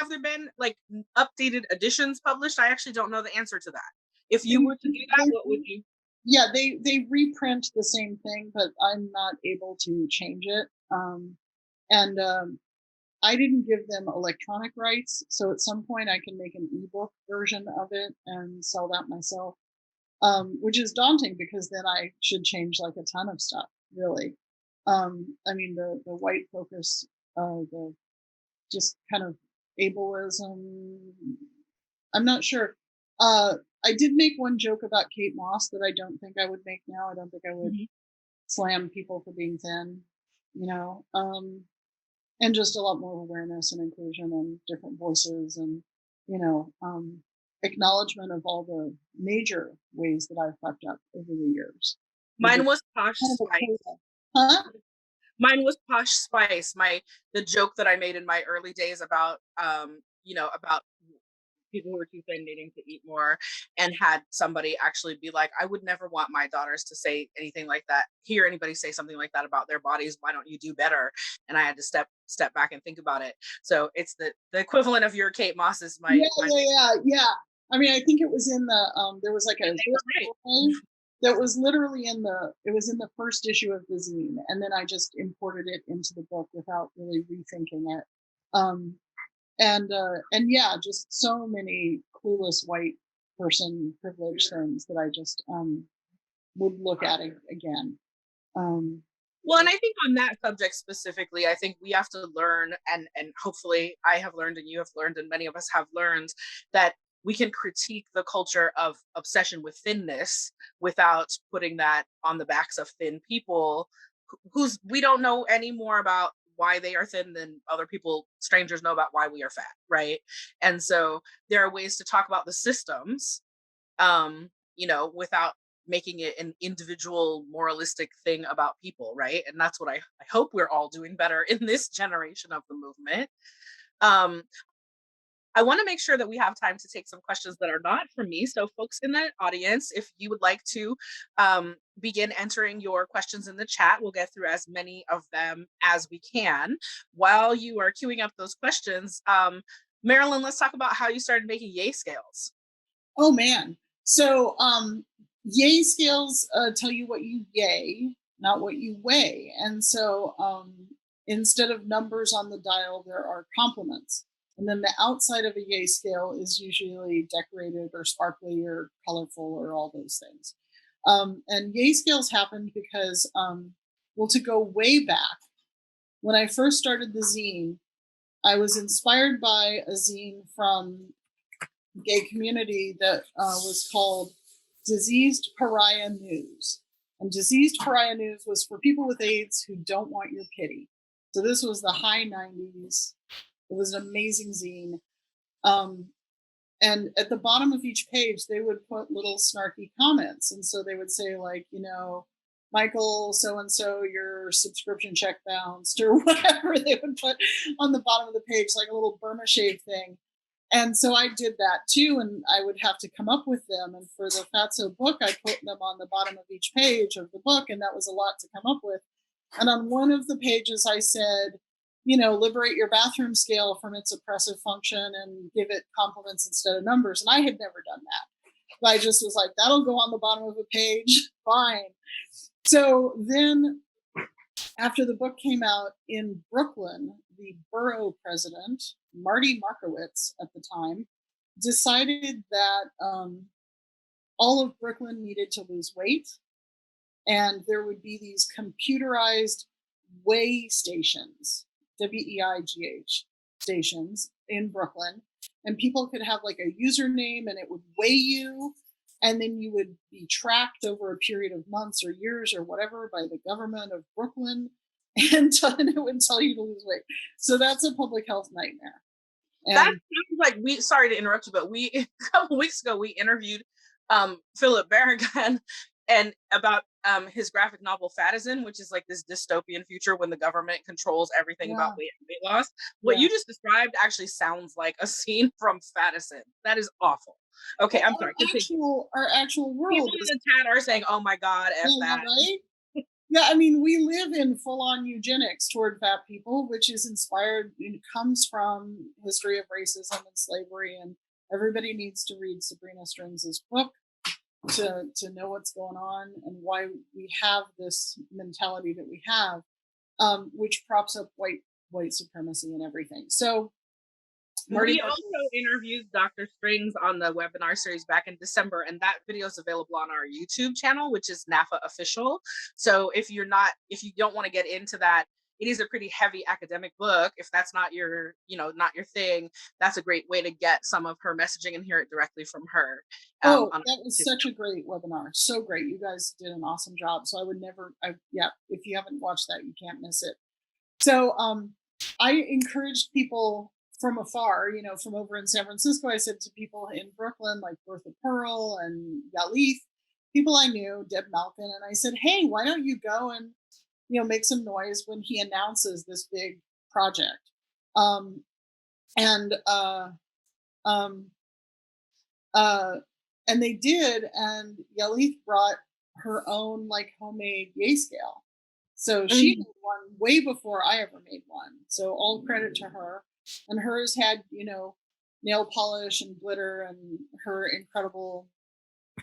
there been like updated editions published? I actually don't know the answer to that. If you They, were to do that, they, what would you? yeah, they reprint the same thing, but I'm not able to change it. And I didn't give them electronic rights, so at some point I can make an ebook version of it and sell that myself, which is daunting because then I should change like a ton of stuff, really. I mean, the white focus, the just kind of ableism. I'm not sure. Uh, I did make one joke about Kate Moss that I don't think I would make now. I don't think I would Mhm. slam people for being thin, you know. And just a lot more awareness and inclusion and different voices and you know acknowledgement of all the major ways that I've fucked up over the years. Maybe Mine was Posh kind of a Spice. quota. Huh? Mine was Posh Spice. The joke that I made in my early days about about people who were too thin needing to eat more, and had somebody actually be like, I would never want my daughters to say anything like that, hear anybody say something like that about their bodies. Why don't you do better? And I had to step back and think about it. So it's the equivalent of your Kate Moss is Yeah, my yeah, yeah, yeah. I mean, I think it was in the there was like a Right. story that was literally in the first issue of the zine, and then I just imported it into the book without really rethinking it. Um, and yeah, just so many clueless white person privilege things that I just would look at it again. Um, Well, and I think on that subject specifically, I think we have to learn, and hopefully I have learned, and you have learned, and many of us have learned that we can critique the culture of obsession with thinness without putting that on the backs of thin people who's we don't know any more about why they are thin than other people, strangers, know about why we are fat, right? And so there are ways to talk about the systems, without making it an individual moralistic thing about people, right? And that's what I hope we're all doing better in this generation of the movement. Um, I want to make sure that we have time to take some questions that are not from me. So, folks in the audience, if you would like to begin entering your questions in the chat, we'll get through as many of them as we can. While you are queuing up those questions, Marilyn, let's talk about how you started making yay scales. oh man. So yay scales tell you what you yay, not what you weigh. And so instead of numbers on the dial, there are complements. And then the outside of a yay scale is usually decorated or sparkly or colorful or all those things. And yay scales happened because, well, to go way back, when I first started the zine, I was inspired by a zine from gay community that was called Diseased Pariah News. And Diseased Pariah News was for people with AIDS who don't want your pity. So this was the high 90s. It was an amazing zine. And at the bottom of each page, they would put little snarky comments. And so they would say, like, Michael, so and so, your subscription check bounced, or whatever they would put on the bottom of the page, like a little Burma shave thing. And so I did that too, and I would have to come up with them. And for the Fatso book, I put them on the bottom of each page of the book, and that was a lot to come up with. And on one of the pages, I said, liberate your bathroom scale from its oppressive function and give it compliments instead of numbers. And I had never done that. But I just was like, that'll go on the bottom of a page. Fine. So then after the book came out in Brooklyn, the borough president, Marty Markowitz at the time, decided that all of Brooklyn needed to lose weight, and there would be these computerized weigh stations, WEIGH stations in Brooklyn, and people could have like a username and it would weigh you, and then you would be tracked over a period of months or years or whatever by the government of Brooklyn, and it would tell you to lose weight. So that's a public health nightmare. That sounds like sorry to interrupt you, but a couple weeks ago we interviewed Philip Barragan and about his graphic novel Fatosphere, which is like this dystopian future when the government controls everything about weight and weight loss. What you just described actually sounds like a scene from Fatosphere. That is awful. Okay, I'm sorry. Our actual world. People in the chat are saying, "Oh my God, F that." Right? Yeah, I mean, we live in full-on eugenics toward fat people, which is inspired, comes from history of racism and slavery, and everybody needs to read Sabrina Strings' book to know what's going on and why we have this mentality that we have, which props up white supremacy and everything. So we also interviewed Dr. Strings on the webinar series back in December, and that video is available on our YouTube channel, which is NAAFA Official. So if you don't want to get into that, it is a pretty heavy academic book. If that's not your thing, that's a great way to get some of her messaging and hear it directly from her. That was such a great webinar. So great. You guys did an awesome job. So if you haven't watched that, you can't miss it. So I encouraged people from afar, from over in San Francisco. I said to people in Brooklyn, like Bertha Pearl and Yalith, people I knew, Deb Malkin, and I said, hey, why don't you go and, make some noise when he announces this big project? And they did, and Yalith brought her own like homemade yay scale. So she made one way before I ever made one. So all credit to her. And hers had, nail polish and glitter and her incredible.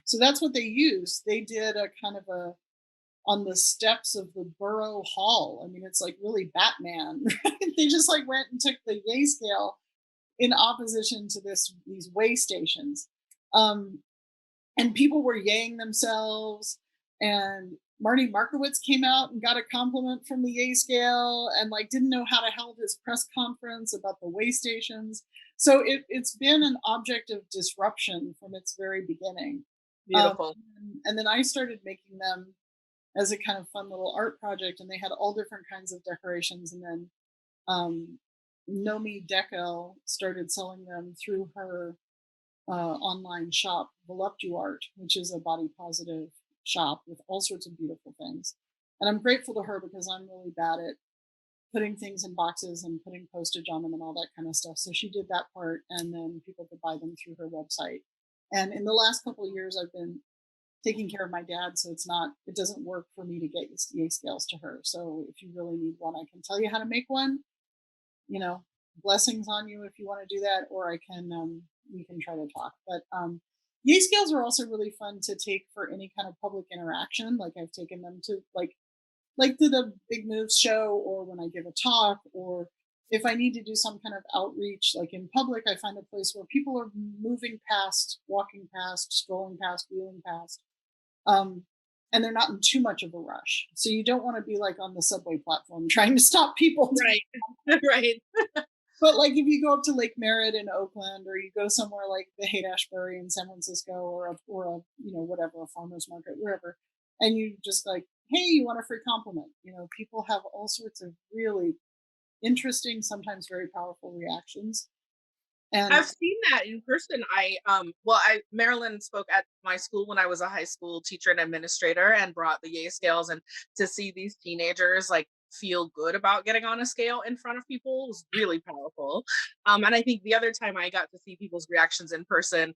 So that's what they used. They did a kind of a on the steps of the borough hall. I mean, it's like really Batman. Right? They just like went and took the yay scale in opposition to these way stations. Um, and people were yaying themselves. And Marty Markowitz came out and got a compliment from the yay scale and like didn't know how to hold his press conference about the way stations. So it's been an object of disruption from its very beginning. Um, Beautiful. and then I started making them as a kind of fun little art project, and they had all different kinds of decorations. And then Nomi Dekel started selling them through her online shop, Voluptuart, which is a body positive shop with all sorts of beautiful things. And I'm grateful to her because I'm really bad at putting things in boxes and putting postage on them and all that kind of stuff. So she did that part, and then people could buy them through her website. And in the last couple of years, I've been taking care of my dad, so it doesn't work for me to get yay scales to her. So if you really need one, I can tell you how to make one. You know, blessings on you if you want to do that, or I can we can try to talk. But yay scales are also really fun to take for any kind of public interaction. Like I've taken them to like to the Big Moves show, or when I give a talk, or if I need to do some kind of outreach, like in public, I find a place where people are moving past, walking past, strolling past, wheeling past, um, and they're not in too much of a rush. So you don't want to be like on the subway platform trying to stop people. Right. Right. But like if you go up to Lake Merritt in Oakland, or you go somewhere like the Haight-Ashbury in San Francisco, or a whatever, a farmer's market, wherever, and you just like, hey, you want a free compliment? People have all sorts of really interesting, sometimes very powerful reactions. And I've seen that in person. Marilyn spoke at my school when I was a high school teacher and administrator, and brought the yay scales, and to see these teenagers like feel good about getting on a scale in front of people was really powerful. And I think the other time I got to see people's reactions in person,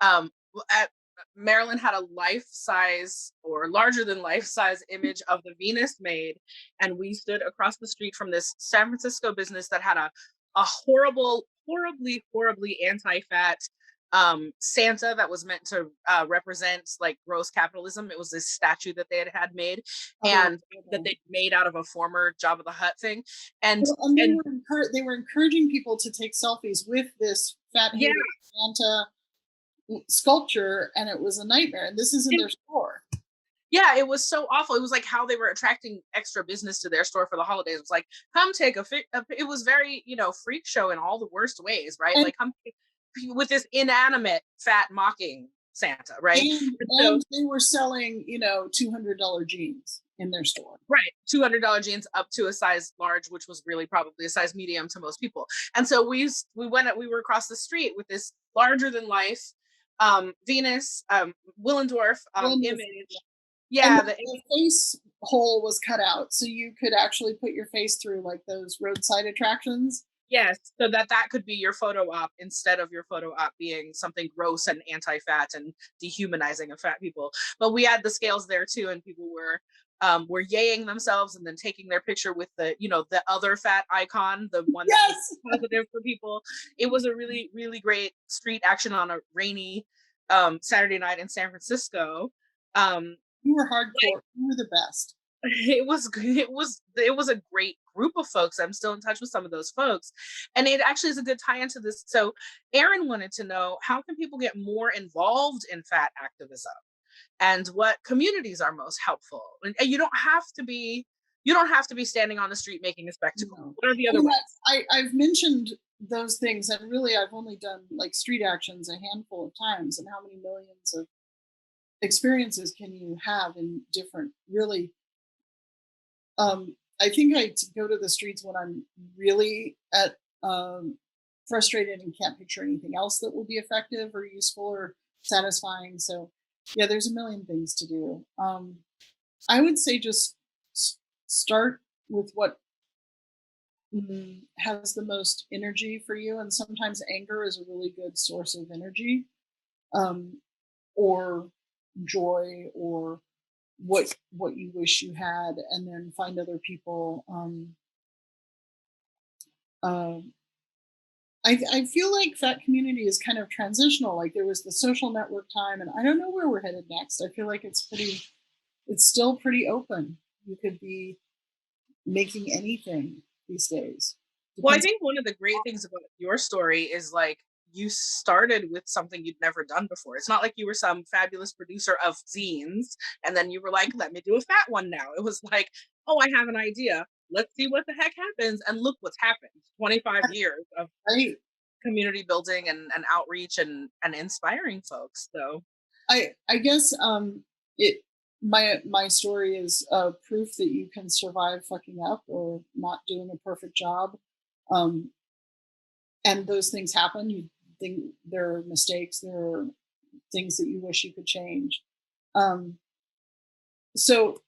um, at Marilyn had a life-size or larger than life-size image of the Venus maid, and we stood across the street from this San Francisco business that had a horribly anti-fat Santa that was meant to represent like gross capitalism. It was this statue that they had made, and that they made out of a former Jabba the Hutt thing. And they were encouraging people to take selfies with this fat yeah, Santa sculpture, and it was a nightmare. And this is in their store. Yeah, it was so awful. It was like how they were attracting extra business to their store for the holidays. It was like, come take it was very, freak show in all the worst ways, right? And, like come with this inanimate fat mocking Santa, right? And they were selling, $200 jeans in their store. Right. $200 jeans up to a size large, which was really probably a size medium to most people. And so we were across the street with this larger than life Venus Willendorf image. Yeah, and the face hole was cut out, so you could actually put your face through like those roadside attractions. Yes, so that could be your photo op, instead of your photo op being something gross and anti-fat and dehumanizing of fat people. But we had the scales there too, and people were yaying themselves and then taking their picture with the other fat icon, the one that's positive for people. It was a really, really great street action on a rainy Saturday night in San Francisco. You were hardcore. You were the best. It was a great group of folks. I'm still in touch with some of those folks, and it actually is a good tie into this. So Aaron wanted to know, how can people get more involved in fat activism, and what communities are most helpful? And you don't have to be standing on the street making a spectacle. No. What are the other ways? I've mentioned those things, and really I've only done like street actions a handful of times, and how many millions of experiences can you have in different, really, I think I go to the streets when I'm really frustrated and can't picture anything else that will be effective or useful or satisfying. So yeah, there's a million things to do. I would say just start with what has the most energy for you, and sometimes anger is a really good source of energy, or joy, or what you wish you had, and then find other people. I feel like fat community is kind of transitional. Like there was the social network time, and I don't know where we're headed next. I feel like it's still pretty open. You could be making anything these days. Well, I Depends. think one of the great things about your story is like you started with something you'd never done before. It's not like you were some fabulous producer of zines and then you were like, let me do a fat one now. It was like, oh, I have an idea. Let's see what the heck happens. And look what's happened. 25 years of Right. community building and outreach and inspiring folks. So I guess it my story is proof that you can survive fucking up or not doing a perfect job. Um, and those things happen. You think there are mistakes, there are things that you wish you could change. Um, so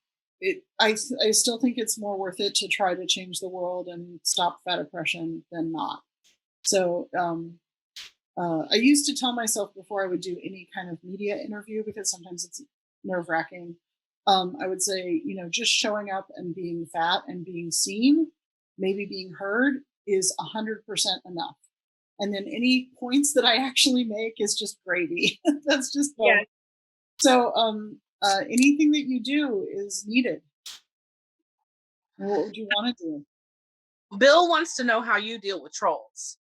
I still think it's more worth it to try to change the world and stop fat oppression than not. So I used to tell myself before I would do any kind of media interview, because sometimes it's nerve wracking. I would say, you know, just showing up and being fat and being seen, maybe being heard, is 100% enough. And then any points that I actually make is just gravy. That's just yeah, bonus. So anything that you do is needed. What would you want to do? Bill wants to know how you deal with trolls.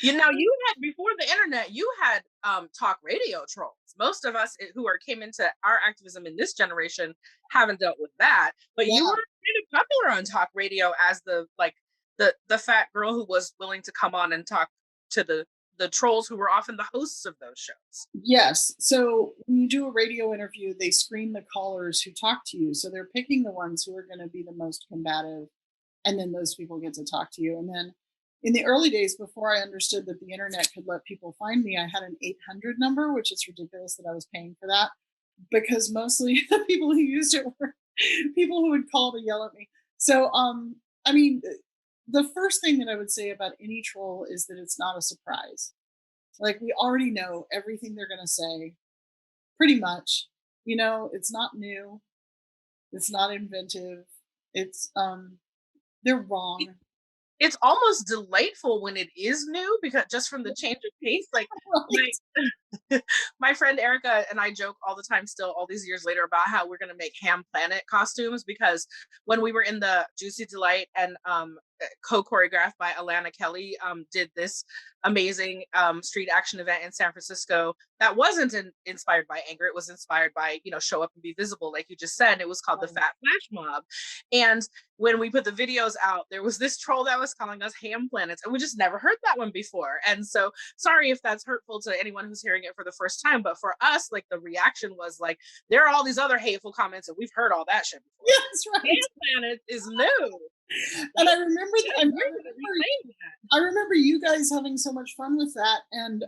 You know, you had before the internet, you had talk radio trolls. Most of us who came into our activism in this generation haven't dealt with that. But you were Yeah. kind of popular on talk radio as the fat girl who was willing to come on and talk to the trolls who were often the hosts of those shows. Yes. So when you do a radio interview, they screen the callers who talk to you. So they're picking the ones who are going to be the most combative. And then those people get to talk to you. And then in the early days, before I understood that the internet could let people find me, I had an 800 number, which is ridiculous that I was paying for that, because mostly the people who used it were people who would call to yell at me. So, I mean, the first thing that I would say about any troll is that it's not a surprise. Like we already know everything they're going to say, pretty much. You know, it's not new. It's not inventive. It's they're wrong. It's almost delightful when it is new because just from the change of pace, like my Right. my friend Erica and I joke all the time still all these years later about how we're going to make Ham Planet costumes, because when we were in the Juicy Delight and co-choreographed by Alana Kelly, did this amazing street action event in San Francisco that wasn't inspired by anger. It was inspired by, you know, show up and be visible, like you just said. It was called the Fat Flash Mob. And when we put the videos out, there was this troll that was calling us Ham Planets, and we just never heard that one before. And so sorry if that's hurtful to anyone who's hearing it for the first time, but for us, like the reaction was like, there are all these other hateful comments and we've heard all that shit before. Yeah, that's right. Ham Planet is new. And I remember, That. I remember you guys having so much fun with that. And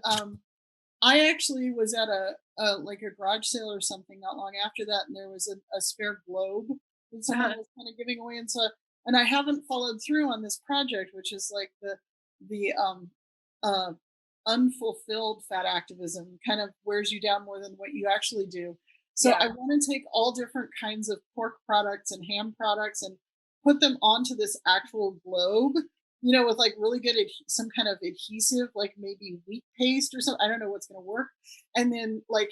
I actually was at a like a garage sale or something not long after that, and there was a spare globe that someone was kind of giving away, and so, and I haven't followed through on this project, which is like the uh, unfulfilled fat activism kind of wears you down more than what you actually do. So I Yeah. want to take all different kinds of pork products and ham products and put them onto this actual globe, you know, with like really good some kind of adhesive, like maybe wheat paste or something. I don't know what's going to work, and then like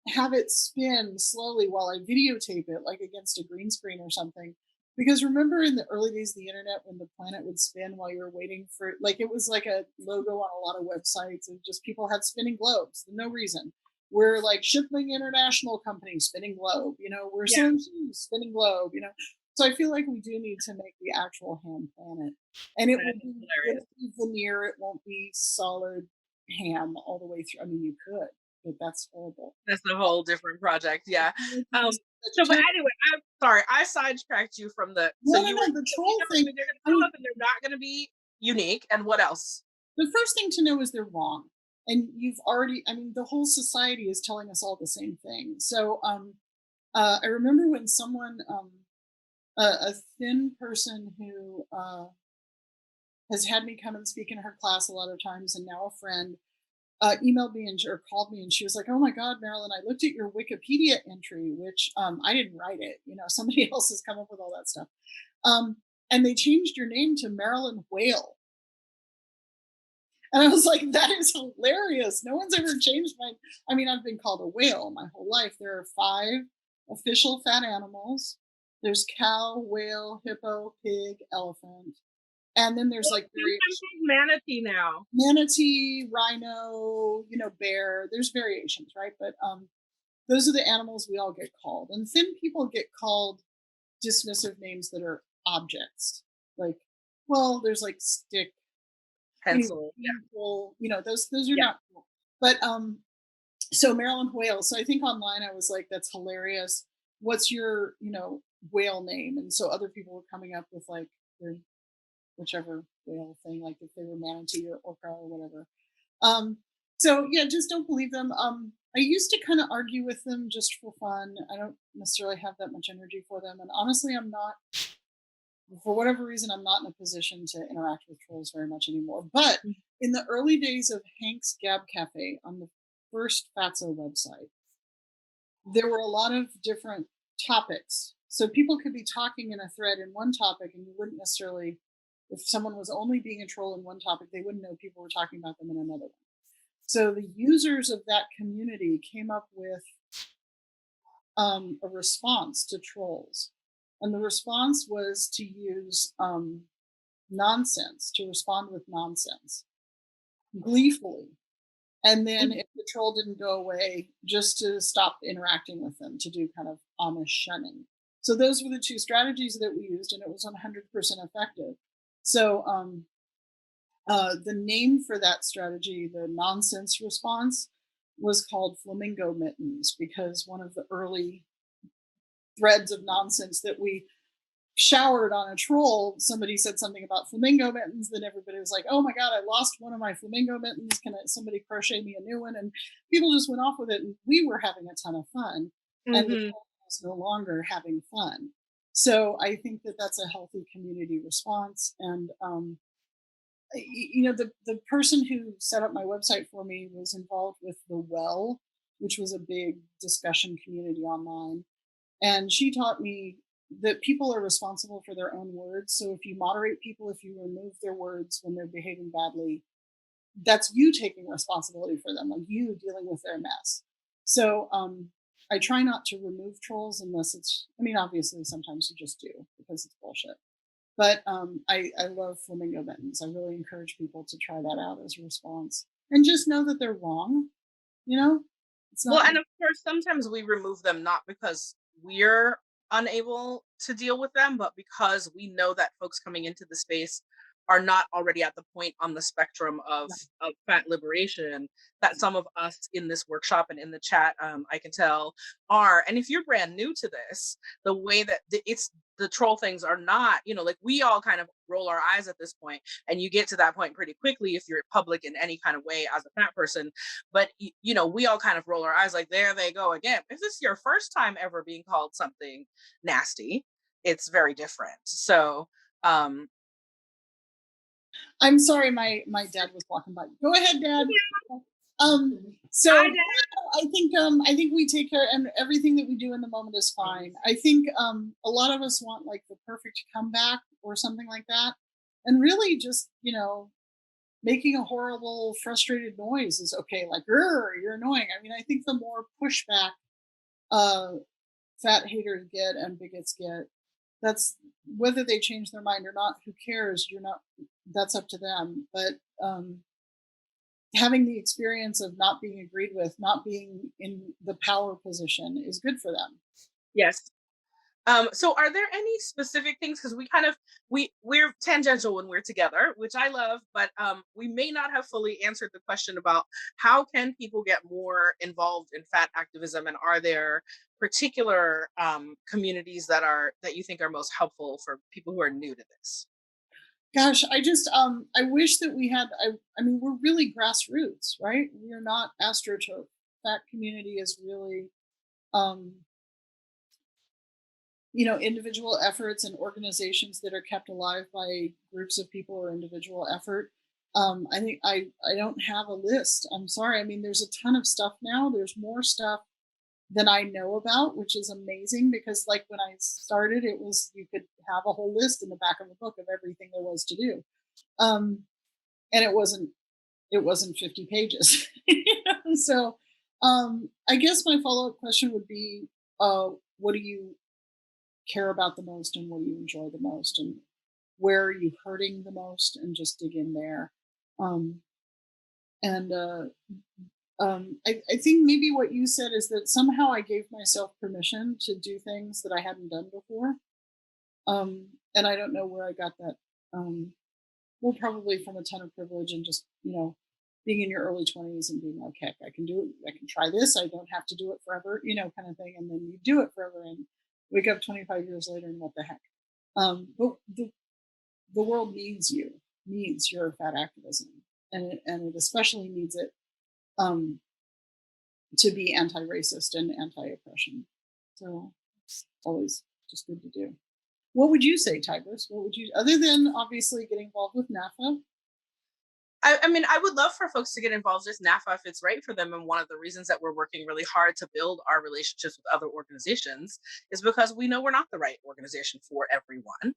have it spin slowly while I videotape it, like against a green screen or something. Because remember in the early days of the internet when the planet would spin while you were waiting for, like, it was like a logo on a lot of websites, and just people had spinning globes for no reason. We're like Shipping International Company, spinning globe, you know, we're Yeah. selling shoes, spinning globe, you know. So I feel like we do need to make the actual ham planet. And That is hilarious. it'll be veneer, it won't be solid ham all the way through. I mean, you could, but that's horrible. That's a whole different project. Yeah. Um, So, but anyway, I'm sorry, I sidetracked you from the. So no, no, you were, no. The troll you thing. know, they're going I to show mean, up and they're not going to be unique. And what else? the first thing to know is they're wrong, and you've already. I mean, the whole society is telling us all the same thing. So, I remember when someone, a thin person who has had me come and speak in her class a lot of times, and now a friend, emailed me or called me, and she was like, "Oh my God, Marilyn, I looked at your Wikipedia entry, which I didn't write it. You know, somebody else has come up with all that stuff. And they changed your name to Marilyn Whale." And I was like, that is hilarious. No one's ever changed my, I mean, I've been called a whale my whole life. There are 5 official fat animals. There's cow, whale, hippo, pig, elephant. And then there's like variations. Manatee now. Manatee, rhino, bear. There's variations, right? But those are the animals we all get called. And thin people get called dismissive names that are objects. Like, well, there's like stick, anyway, Pencil. Yeah. people, those are Yeah. not cool. But so Marilyn Whale. So I think online I was like, that's hilarious. What's your, whale name? And so other people were coming up with like their whichever whale thing, like if they were manatee or orca or whatever. So yeah, just don't believe them. I used to kind of argue with them just for fun. I don't necessarily have that much energy for them. And honestly, I'm not, for whatever reason, I'm not in a position to interact with trolls very much anymore. But in the early days of Hank's Gab Cafe on the first Fatso website, there were a lot of different topics. So people could be talking in a thread in one topic, and you wouldn't necessarily, if someone was only being a troll in one topic, they wouldn't know people were talking about them in another one. So the users of that community came up with a response to trolls. And the response was to use nonsense, to respond with nonsense gleefully. And then if the troll didn't go away, just to stop interacting with them, to do kind of Amish shunning. So those were the 2 strategies that we used, and it was 100% effective. So the name for that strategy, the nonsense response, was called Flamingo Mittens, because one of the early threads of nonsense that we showered on a troll, somebody said something about flamingo mittens, then everybody was like, oh my god, I lost one of my flamingo mittens, can somebody crochet me a new one? And people just went off with it, and we were having a ton of fun, and the troll was no longer having fun. So I think that that's a healthy community response. And the person who set up my website for me was involved with the Well, which was a big discussion community online, and she taught me that people are responsible for their own words. So if you moderate people, if you remove their words when they're behaving badly, that's you taking responsibility for them, like you dealing with their mess. So I try not to remove trolls unless it's, I mean, obviously sometimes you just do because it's bullshit. But I love flamingo mittens. I really encourage people to try that out as a response, and just know that they're wrong. It's Well, not. and of course, sometimes we remove them not because we're unable to deal with them, but because we know that folks coming into the space are not already at the point on the spectrum of fat liberation that some of us in this workshop and in the chat, I can tell, are. And if you're brand new to this, the way that it's the troll things are not, like we all kind of roll our eyes at this point, and you get to that point pretty quickly if you're public in any kind of way as a fat person. But we all kind of roll our eyes like, there they go again. If this is your first time ever being called something nasty, it's very different. So I'm sorry, my dad was walking by. Go ahead, Dad. So Hi, I think we take care, and everything that we do in the moment is fine. I think a lot of us want like the perfect comeback or something like that, and really just making a horrible, frustrated noise is okay. Like, you're annoying. I mean, I think the more pushback fat haters get and bigots get, that's whether they change their mind or not. Who cares? That's up to them. But having the experience of not being agreed with, not being in the power position, is good for them. yes. So are there any specific things, because we're tangential when we're together, which I love, but we may not have fully answered the question about how can people get more involved in fat activism, and are there particular communities that you think are most helpful for people who are new to this? Gosh, I wish that we had, I mean, we're really grassroots, right? We're not astroturf. Fat community is really individual efforts and organizations that are kept alive by groups of people or individual effort. I think I don't have a list. I'm sorry. I mean, there's a ton of stuff now. There's more stuff than I know about, which is amazing, because like when I started, it was, you could have a whole list in the back of the book of everything there was to do. And it wasn't it wasn't 50 pages. So I guess my follow-up question would be, what do you care about the most, and what do you enjoy the most, and where are you hurting the most, and just dig in there. Um, and I think maybe what you said is that somehow I gave myself permission to do things that I hadn't done before. And I don't know where I got that. Well, probably from a ton of privilege and just, being in your early 20s and being like, heck, I can do it. I can try this. I don't have to do it forever, kind of thing. And then you do it forever and wake up 25 years later and what the heck. But the world needs your fat activism. And it especially needs it um, to be anti-racist and anti-oppression. So it's always just good to do. What would you say, Tigress? What would you, other than obviously getting involved with NAAFA? I mean, I would love for folks to get involved with NAAFA if it's right for them. And one of the reasons that we're working really hard to build our relationships with other organizations is because we know we're not the right organization for everyone.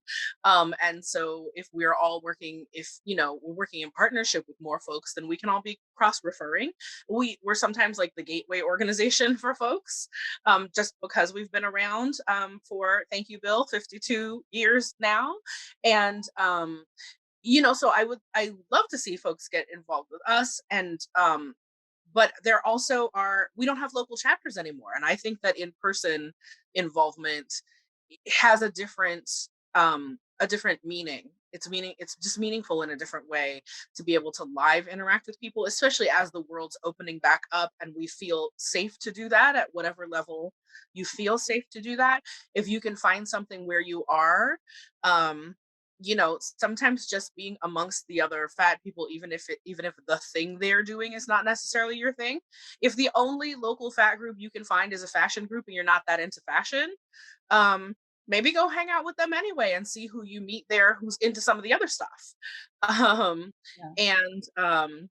And so if we're all working, if, we're working in partnership with more folks, then we can all be cross-referring. We're sometimes like the gateway organization for folks, just because we've been around for, thank you, Bill, 52 years now. And so I love to see folks get involved with us. And but there also we don't have local chapters anymore, and I think that in-person involvement has a different meaning. It's just meaningful in a different way to be able to live interact with people, especially as the world's opening back up and we feel safe to do that at whatever level you feel safe to do that. If you can find something where you are, um sometimes just being amongst the other fat people, even if the thing they're doing is not necessarily your thing. If the only local fat group you can find is a fashion group and you're not that into fashion, maybe go hang out with them anyway and see who you meet there who's into some of the other stuff. Um, Yeah. and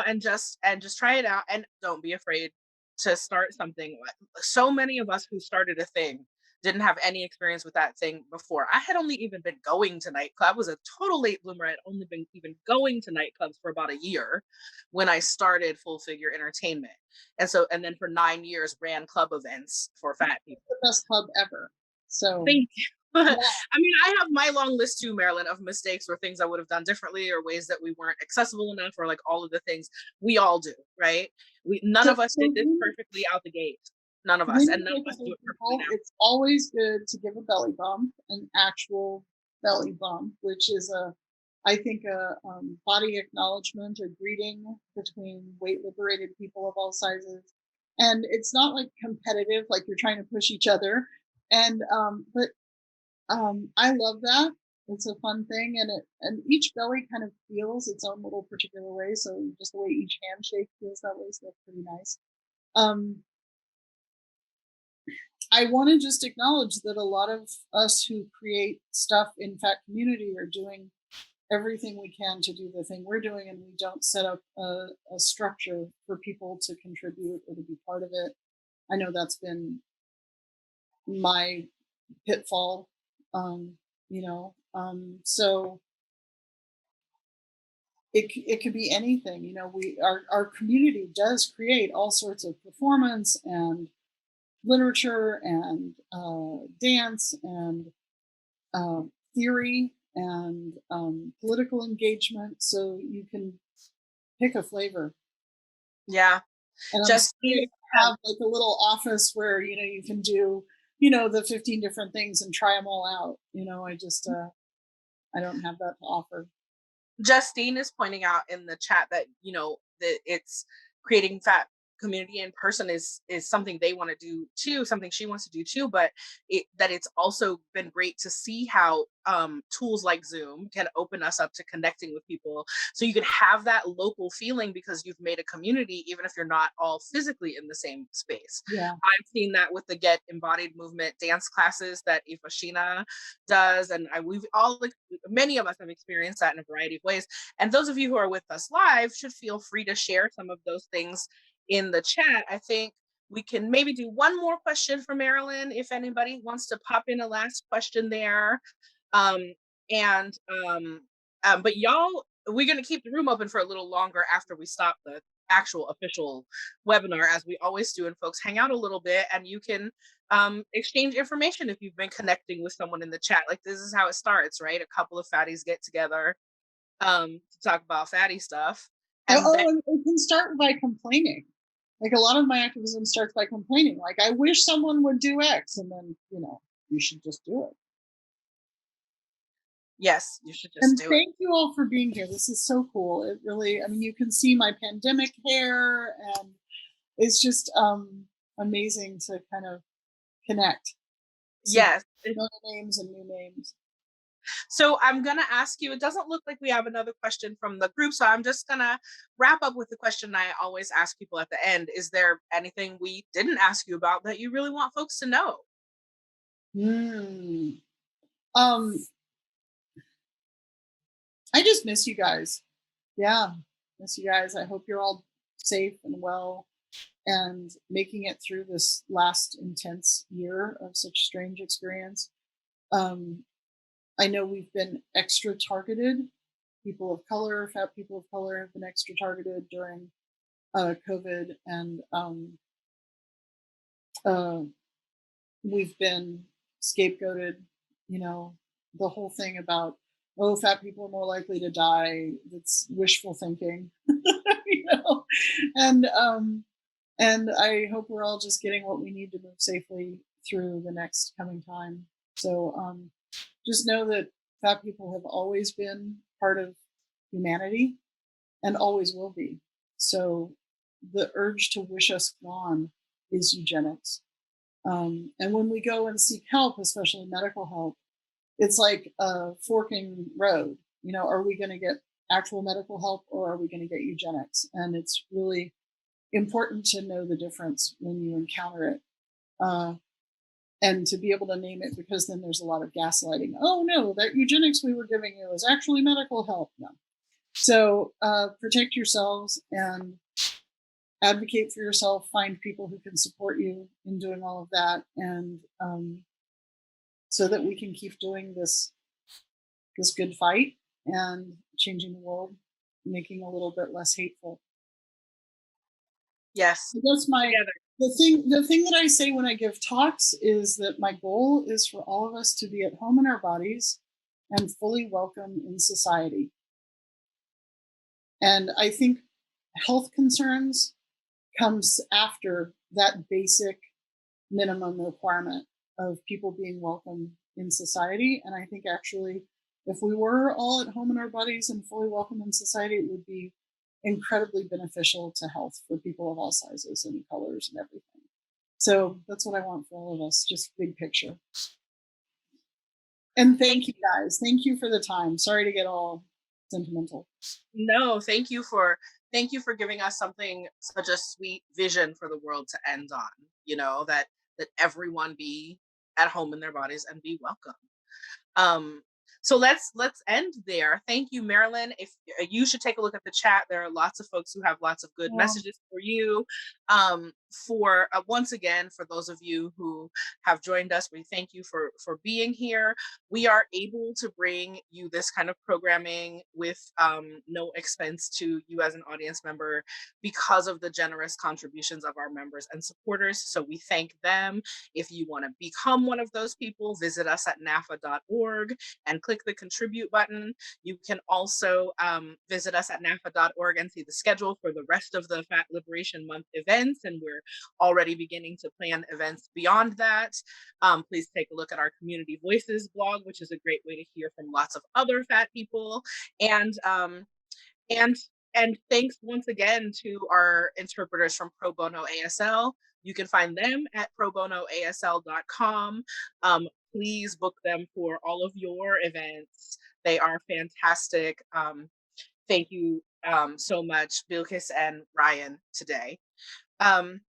and just try it out, and don't be afraid to start something. So many of us who started a thing didn't have any experience with that thing before. I had only even been going to nightclubs. I was a total late bloomer. I'd only been even going to nightclubs for about a year when I started Full Figure Entertainment. And then for 9 years ran club events for fat people. The best club ever. So Thank you. yeah. I mean, I have my long list too, Marilyn, of mistakes or things I would have done differently or ways that we weren't accessible enough, or like all of the things we all do, right? None So, of us did this perfectly out the gate. None of us, when and you none work of us with do other it perfectly people, now. it's always good to give a belly bump, an actual belly bump, which is I think, a body acknowledgement, a greeting between weight liberated people of all sizes. And it's not like competitive, like you're trying to push each other. And but I love that. It's a fun thing, and each belly kind of feels its own little particular way. So just the way each handshake feels that way, so that's pretty nice. Um, I want to just acknowledge that a lot of us who create stuff in Fat Community are doing everything we can to do the thing we're doing, and we don't set up a structure for people to contribute or to be part of it. I know that's been my pitfall. So it could be anything. Our community does create all sorts of performance and literature and dance and theory and political engagement, so you can pick a flavor. Yeah, And I'm just sorry to have like a little office where you can do the 15 different things and try them all out. I just I don't have that to offer. Justine is pointing out in the chat that that it's creating fat community in person is something they want to do too, something she wants to do too, but it's also been great to see how tools like Zoom can open us up to connecting with people, so you can have that local feeling because you've made a community even if you're not all physically in the same space. Yeah. I've seen that with the Get Embodied movement dance classes that Aoife Sheena does, and we've all, like, many of us have experienced that in a variety of ways. And those of you who are with us live should feel free to share some of those things in the chat. I think we can maybe do one more question for Marilyn if anybody wants to pop in a last question there. Um, and but y'all, we're going to keep the room open for a little longer after we stop the actual official webinar, as we always do, and folks hang out a little bit, and you can exchange information if you've been connecting with someone in the chat. Like, this is how it starts, right? A couple of fatties get together to talk about fatty stuff. And then, and it can start by complaining. Like, a lot of my activism starts by complaining. Like, I wish someone would do X, and then, you should just do it. yes, you should just And do it. thank you all for being here. This is so cool. It really, I mean, you can see my pandemic hair, and it's just amazing to kind of connect. Yes. Know names and new names. So I'm going to ask you, it doesn't look like we have another question from the group, so I'm just going to wrap up with the question I always ask people at the end. Is there anything we didn't ask you about that you really want folks to know? I just miss you guys. Yeah, miss you guys. I hope you're all safe and well and making it through this last intense year of such strange experience. I know we've been extra targeted. People of color, fat people of color have been extra targeted during COVID, and we've been scapegoated. The whole thing about, oh, fat people are more likely to die. That's wishful thinking, and I hope we're all just getting what we need to move safely through the next coming time. So just know that fat people have always been part of humanity and always will be. So the urge to wish us gone is eugenics. And when we go and seek help, especially medical help, it's like a forking road. Are we going to get actual medical help, or are we going to get eugenics? And it's really important to know the difference when you encounter it, and to be able to name it, because then there's a lot of gaslighting. Oh no, that eugenics we were giving you is actually medical help. No. So protect yourselves and advocate for yourself. Find people who can support you in doing all of that, and so that we can keep doing this good fight and changing the world, making a little bit less hateful. Yes. I guess the thing that I say when I give talks is that my goal is for all of us to be at home in our bodies and fully welcome in society. And I think health concerns comes after that basic minimum requirement of people being welcome in society. And I think actually, if we were all at home in our bodies and fully welcome in society, it would be incredibly beneficial to health for people of all sizes and colors and everything. So that's what I want for all of us, just big picture. And thank you guys. Thank you for the time. Sorry to get all sentimental. No, thank you for giving us such a sweet vision for the world to end on, that everyone be at home in their bodies and be welcome. So let's end there. Thank you, Marilyn. If you should take a look at the chat, there are lots of folks who have lots of good messages for you. For once again, for those of you who have joined us, we thank you for being here. We are able to bring you this kind of programming with no expense to you as an audience member because of the generous contributions of our members and supporters. So we thank them. If you want to become one of those people, visit us at NAAFA.org and click the contribute button. You can also visit us at NAAFA.org and see the schedule for the rest of the Fat Liberation Month events. And we're already beginning to plan events beyond that. Please take a look at our Community Voices blog, which is a great way to hear from lots of other fat people. And thanks once again to our interpreters from Pro Bono ASL. You can find them at probonoasl.com. Please book them for all of your events. They are fantastic. Thank you so much, Bilkis and Ryan, today. Happy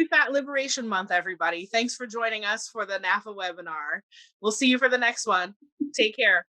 Fat Liberation Month, everybody. Thanks for joining us for the NAAFA webinar. We'll see you for the next one. Take care.